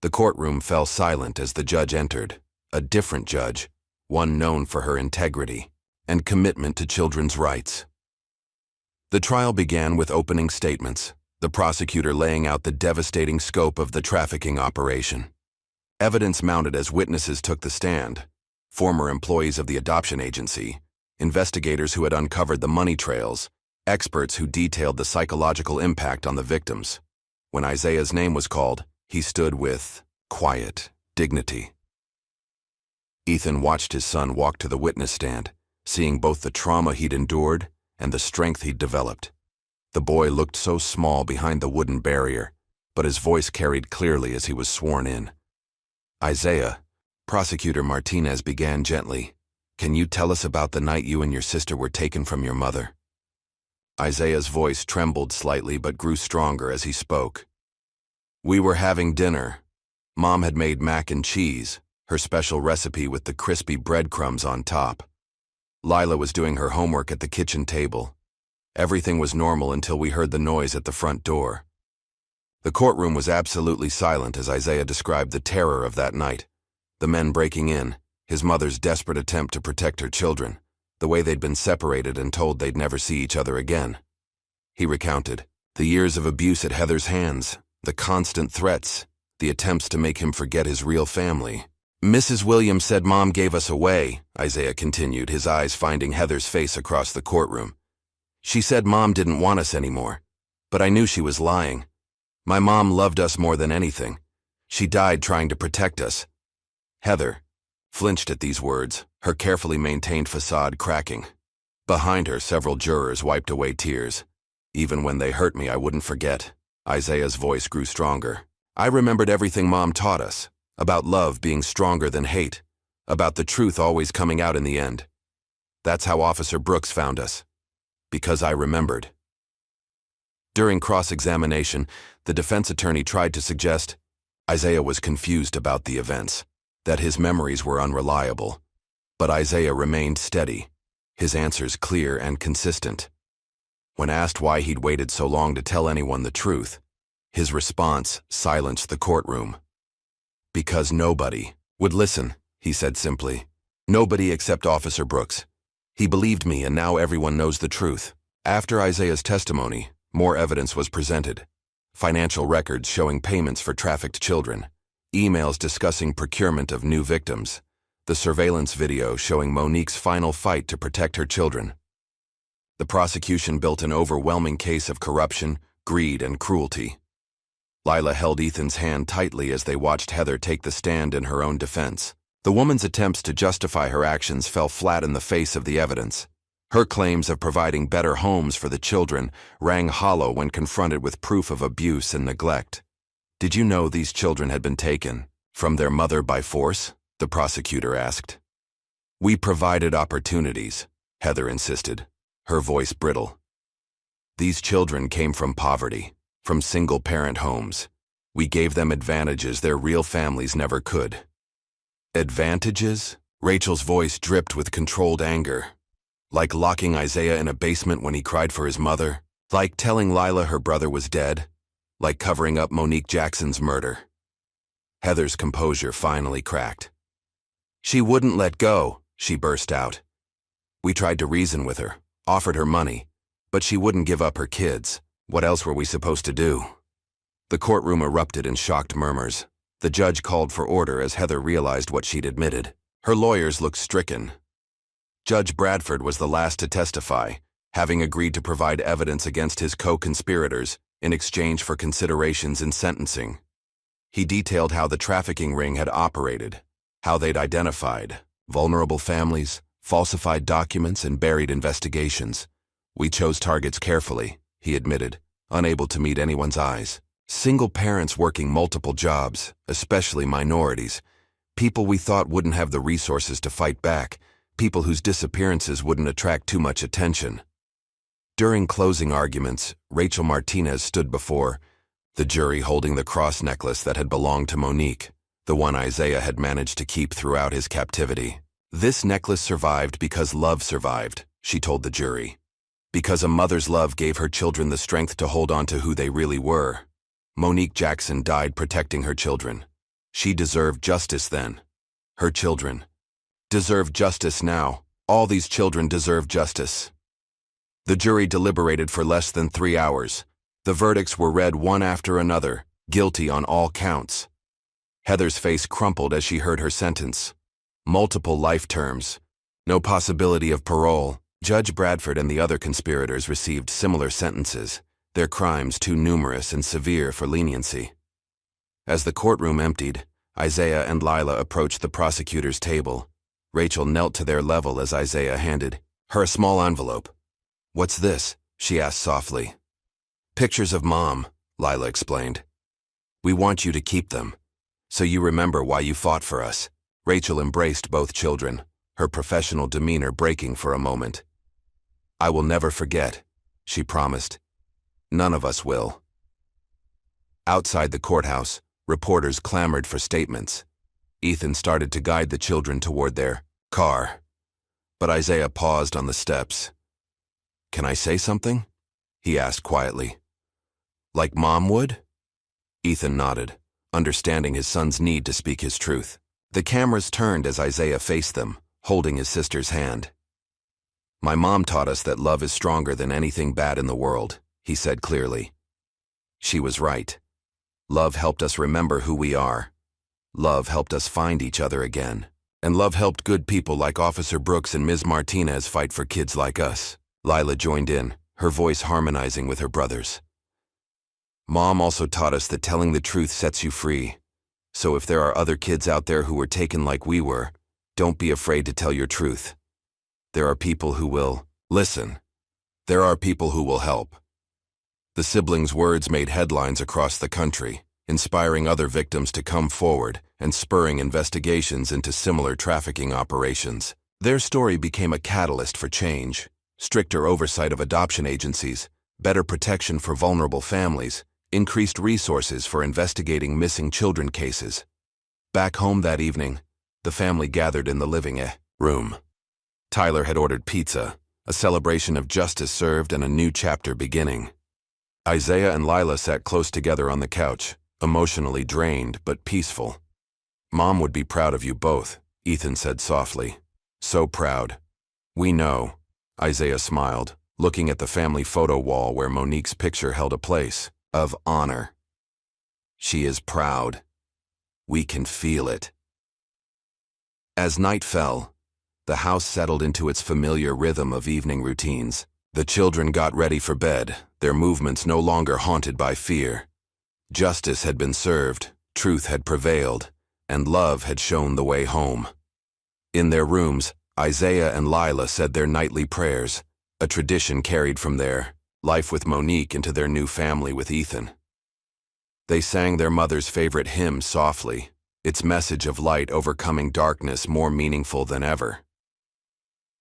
The courtroom fell silent as the judge entered, a different judge, one known for her integrity and commitment to children's rights. The trial began with opening statements, the prosecutor laying out the devastating scope of the trafficking operation. Evidence mounted as witnesses took the stand, former employees of the adoption agency, investigators who had uncovered the money trails, experts who detailed the psychological impact on the victims. When Isaiah's name was called, he stood with quiet dignity. Ethan watched his son walk to the witness stand, seeing both the trauma he'd endured and the strength he'd developed. The boy looked so small behind the wooden barrier, but his voice carried clearly as he was sworn in. "Isaiah," Prosecutor Martinez began gently, "can you tell us about the night you and your sister were taken from your mother?" Isaiah's voice trembled slightly but grew stronger as he spoke. "We were having dinner. Mom had made mac and cheese, her special recipe with the crispy breadcrumbs on top. Lila was doing her homework at the kitchen table. Everything was normal until we heard the noise at the front door." The courtroom was absolutely silent as Isaiah described the terror of that night. The men breaking in, his mother's desperate attempt to protect her children, the way they'd been separated and told they'd never see each other again. He recounted the years of abuse at Heather's hands, the constant threats, the attempts to make him forget his real family. "Mrs. Williams said Mom gave us away," Isaiah continued, his eyes finding Heather's face across the courtroom. "She said Mom didn't want us anymore, but I knew she was lying. My mom loved us more than anything. She died trying to protect us." Heather flinched at these words, her carefully maintained facade cracking. Behind her, several jurors wiped away tears. "Even when they hurt me, I wouldn't forget." Isaiah's voice grew stronger. "I remembered everything Mom taught us, about love being stronger than hate, about the truth always coming out in the end. That's how Officer Brooks found us. Because I remembered. During cross-examination, the defense attorney tried to suggest Isaiah was confused about the events, that his memories were unreliable. But Isaiah remained steady, his answers clear and consistent. When asked why he'd waited so long to tell anyone the truth, his response silenced the courtroom. Because nobody would listen, he said simply. Nobody except Officer Brooks. He believed me, and now everyone knows the truth. After Isaiah's testimony, more evidence was presented. Financial records showing payments for trafficked children, emails discussing procurement of new victims, the surveillance video showing Monique's final fight to protect her children. The prosecution built an overwhelming case of corruption, greed, and cruelty. Lila held Ethan's hand tightly as they watched Heather take the stand in her own defense. The woman's attempts to justify her actions fell flat in the face of the evidence. Her claims of providing better homes for the children rang hollow when confronted with proof of abuse and neglect. Did you know these children had been taken from their mother by force? The prosecutor asked. We provided opportunities, Heather insisted, her voice brittle. These children came from poverty, from single-parent homes. We gave them advantages their real families never could. Advantages? Rachel's voice dripped with controlled anger. Like locking Isaiah in a basement when he cried for his mother? Like telling Lila her brother was dead? Like covering up Monique Jackson's murder? Heather's composure finally cracked. She wouldn't let go, she burst out. We tried to reason with her, offered her money, but she wouldn't give up her kids. What else were we supposed to do? The courtroom erupted in shocked murmurs. The judge called for order as Heather realized what she'd admitted. Her lawyers looked stricken. Judge Bradford was the last to testify, having agreed to provide evidence against his co-conspirators in exchange for considerations in sentencing. He detailed how the trafficking ring had operated, how they'd identified vulnerable families, falsified documents, and buried investigations. We chose targets carefully, he admitted, unable to meet anyone's eyes. Single parents working multiple jobs, especially minorities, people we thought wouldn't have the resources to fight back, people whose disappearances wouldn't attract too much attention. During closing arguments, Rachel Martinez stood before the jury holding the cross necklace that had belonged to Monique, the one Isaiah had managed to keep throughout his captivity. This necklace survived because love survived, she told the jury. Because a mother's love gave her children the strength to hold on to who they really were. Monique Jackson died protecting her children. She deserved justice then. Her children deserve justice now. All these children deserve justice. The jury deliberated for less than 3 hours. The verdicts were read one after another, guilty on all counts. Heather's face crumpled as she heard her sentence. Multiple life terms. No possibility of parole. Judge Bradford and the other conspirators received similar sentences, their crimes too numerous and severe for leniency. As the courtroom emptied, Isaiah and Lila approached the prosecutor's table. Rachel knelt to their level as Isaiah handed her a small envelope. What's this? She asked softly. Pictures of Mom, Lila explained. We want you to keep them, so you remember why you fought for us. Rachel embraced both children, her professional demeanor breaking for a moment. I will never forget, she promised. None of us will. Outside the courthouse, reporters clamored for statements. Ethan started to guide the children toward their car, but Isaiah paused on the steps. Can I say something? He asked quietly. Like Mom would? Ethan nodded, understanding his son's need to speak his truth. The cameras turned as Isaiah faced them, holding his sister's hand. My mom taught us that love is stronger than anything bad in the world, he said clearly. She was right. Love helped us remember who we are. Love helped us find each other again. And love helped good people like Officer Brooks and Ms. Martinez fight for kids like us. Lila joined in, her voice harmonizing with her brother's. Mom also taught us that telling the truth sets you free. So if there are other kids out there who were taken like we were, don't be afraid to tell your truth. There are people who will listen. There are people who will help. The siblings' words made headlines across the country, inspiring other victims to come forward and spurring investigations into similar trafficking operations. Their story became a catalyst for change: stricter oversight of adoption agencies, better protection for vulnerable families, increased resources for investigating missing children cases. Back home that evening, the family gathered in the living room. Tyler had ordered pizza, a celebration of justice served and a new chapter beginning. Isaiah and Lila sat close together on the couch, emotionally drained but peaceful. "Mom would be proud of you both," Ethan said softly. "So proud." "We know," Isaiah smiled, looking at the family photo wall where Monique's picture held a place of honor. "She is proud. We can feel it." As night fell, the house settled into its familiar rhythm of evening routines. The children got ready for bed, their movements no longer haunted by fear. Justice had been served, truth had prevailed, and love had shown the way home. In their rooms, Isaiah and Lila said their nightly prayers, a tradition carried from their life with Monique into their new family with Ethan. They sang their mother's favorite hymn softly, its message of light overcoming darkness more meaningful than ever.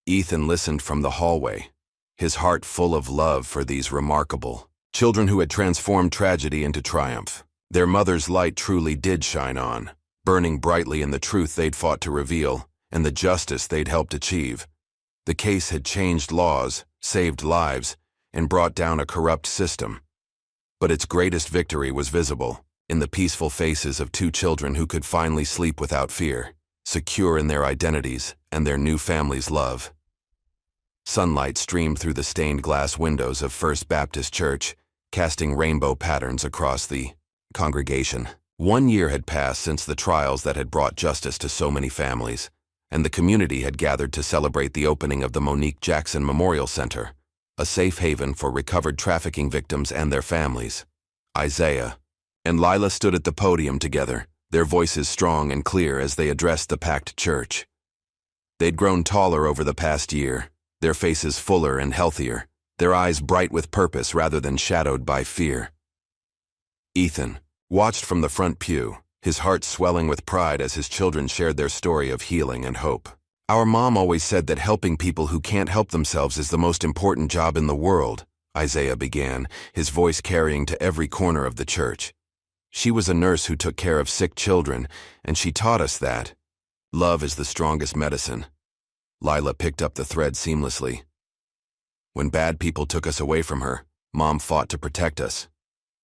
Ethan listened from the hallway, his heart full of love for these remarkable children who had transformed tragedy into triumph. Their mother's light truly did shine on, burning brightly in the truth they'd fought to reveal and the justice they'd helped achieve. The case had changed laws, saved lives, and brought down a corrupt system. But its greatest victory was visible in the peaceful faces of two children who could finally sleep without fear, secure in their identities and their new family's love. Sunlight streamed through the stained glass windows of First Baptist Church, casting rainbow patterns across the congregation. 1 year had passed since the trials that had brought justice to so many families, and the community had gathered to celebrate the opening of the Monique Jackson Memorial Center, a safe haven for recovered trafficking victims and their families. Isaiah and Lila stood at the podium together, their voices strong and clear as they addressed the packed church. They'd grown taller over the past year, their faces fuller and healthier, their eyes bright with purpose rather than shadowed by fear. Ethan watched from the front pew, his heart swelling with pride as his children shared their story of healing and hope. "Our mom always said that helping people who can't help themselves is the most important job in the world," Isaiah began, his voice carrying to every corner of the church. "She was a nurse who took care of sick children, and she taught us that love is the strongest medicine." Lila picked up the thread seamlessly. "When bad people took us away from her, Mom fought to protect us.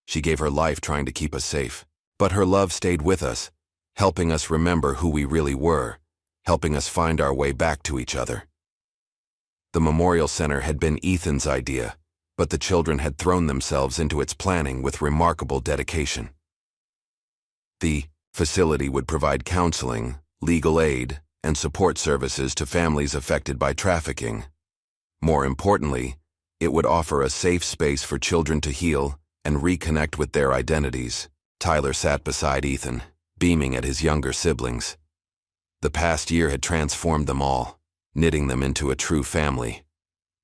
She gave her life trying to keep us safe. But her love stayed with us, helping us remember who we really were, helping us find our way back to each other." The Memorial Center had been Ethan's idea, but the children had thrown themselves into its planning with remarkable dedication. The facility would provide counseling, legal aid, and support services to families affected by trafficking. More importantly, it would offer a safe space for children to heal and reconnect with their identities. Tyler sat beside Ethan, beaming at his younger siblings. The past year had transformed them all, knitting them into a true family.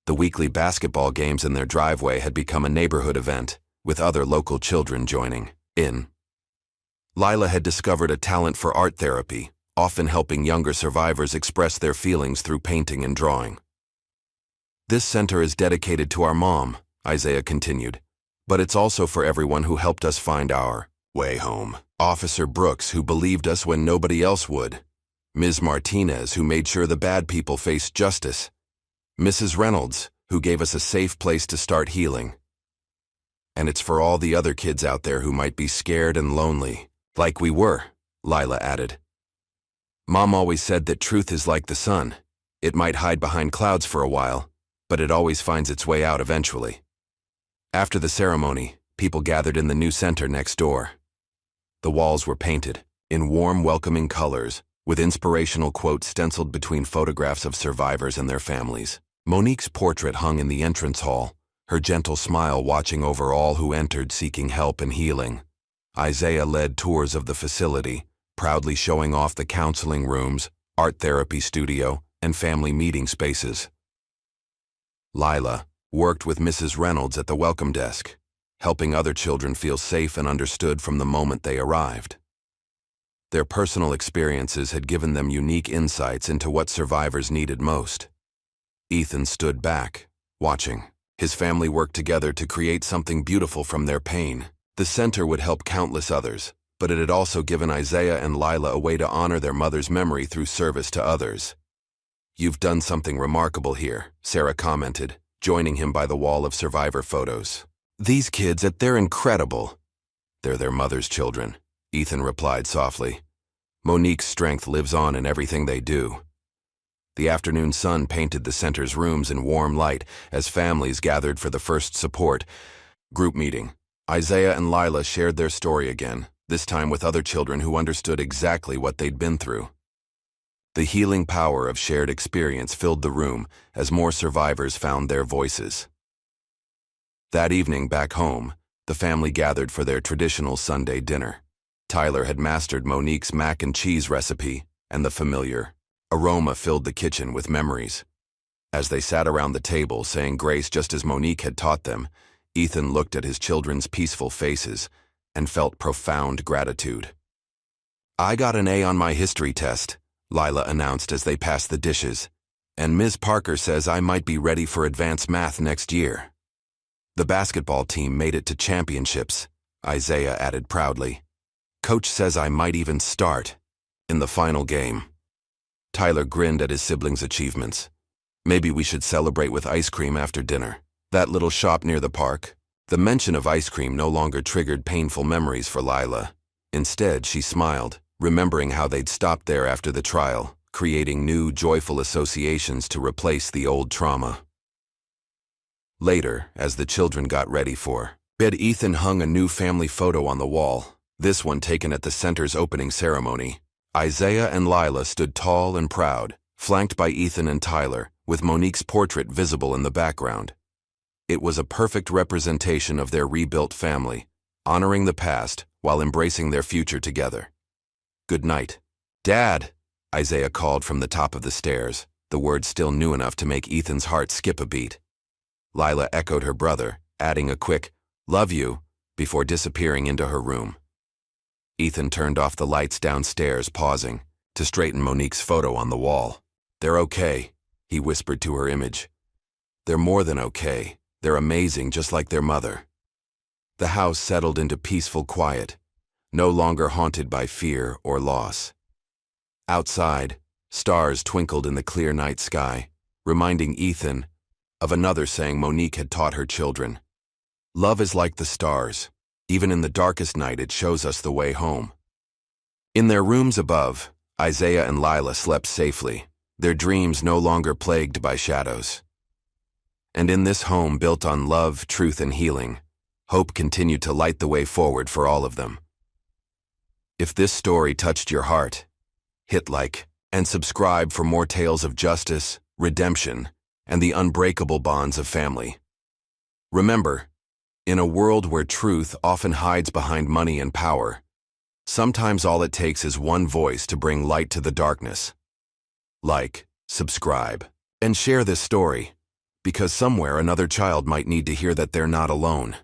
The weekly basketball games in their driveway had become a neighborhood event, with other local children joining in. Lila had discovered a talent for art therapy, often helping younger survivors express their feelings through painting and drawing. "This center is dedicated to our mom," Isaiah continued, "but it's also for everyone who helped us find our way home. Officer Brooks, who believed us when nobody else would. Ms. Martinez, who made sure the bad people faced justice. Mrs. Reynolds, who gave us a safe place to start healing. And it's for all the other kids out there who might be scared and lonely, like we were," Lila added. "Mom always said that truth is like the sun. It might hide behind clouds for a while, but it always finds its way out eventually." After the ceremony, people gathered in the new center next door. The walls were painted in warm, welcoming colors, with inspirational quotes stenciled between photographs of survivors and their families. Monique's portrait hung in the entrance hall, her gentle smile watching over all who entered seeking help and healing. Isaiah led tours of the facility, proudly showing off the counseling rooms, art therapy studio, and family meeting spaces. Lila worked with Mrs. Reynolds at the welcome desk, helping other children feel safe and understood from the moment they arrived. Their personal experiences had given them unique insights into what survivors needed most. Ethan stood back, watching. His family worked together to create something beautiful from their pain. The center would help countless others, but it had also given Isaiah and Lila a way to honor their mother's memory through service to others. "You've done something remarkable here," Sarah commented, joining him by the wall of survivor photos. "These kids, they're incredible." "They're their mother's children," Ethan replied softly. "Monique's strength lives on in everything they do." The afternoon sun painted the center's rooms in warm light as families gathered for the first support group meeting. Isaiah and Lila shared their story again, this time with other children who understood exactly what they'd been through. The healing power of shared experience filled the room as more survivors found their voices. That evening back home, the family gathered for their traditional Sunday dinner. Tyler had mastered Monique's mac and cheese recipe, and the familiar aroma filled the kitchen with memories. As they sat around the table saying grace just as Monique had taught them, Ethan looked at his children's peaceful faces and felt profound gratitude. "I got an A on my history test," Lila announced as they passed the dishes, "and Ms. Parker says I might be ready for advanced math next year." "The basketball team made it to championships," Isaiah added proudly. "Coach says I might even start in the final game." Tyler grinned at his siblings' achievements. "Maybe we should celebrate with ice cream after dinner. That little shop near the park." The mention of ice cream no longer triggered painful memories for Lila. Instead, she smiled, remembering how they'd stopped there after the trial, creating new, joyful associations to replace the old trauma. Later, as the children got ready for bed, Ethan hung a new family photo on the wall, this one taken at the center's opening ceremony. Isaiah and Lila stood tall and proud, flanked by Ethan and Tyler, with Monique's portrait visible in the background. It was a perfect representation of their rebuilt family, honoring the past while embracing their future together. "Good night." "Dad," Isaiah called from the top of the stairs, the words still new enough to make Ethan's heart skip a beat. Lila echoed her brother, adding a quick, "Love you," before disappearing into her room. Ethan turned off the lights downstairs, pausing to straighten Monique's photo on the wall. "They're okay," he whispered to her image. "They're more than okay. They're amazing, just like their mother." The house settled into peaceful quiet, no longer haunted by fear or loss. Outside, stars twinkled in the clear night sky, reminding Ethan of another saying Monique had taught her children. "Love is like the stars. Even in the darkest night, it shows us the way home." In their rooms above, Isaiah and Lila slept safely, their dreams no longer plagued by shadows. And in this home built on love, truth, and healing, hope continued to light the way forward for all of them. If this story touched your heart, hit like and subscribe for more tales of justice, redemption, and the unbreakable bonds of family. Remember, in a world where truth often hides behind money and power, sometimes all it takes is one voice to bring light to the darkness. Like, subscribe, and share this story, because somewhere another child might need to hear that they're not alone.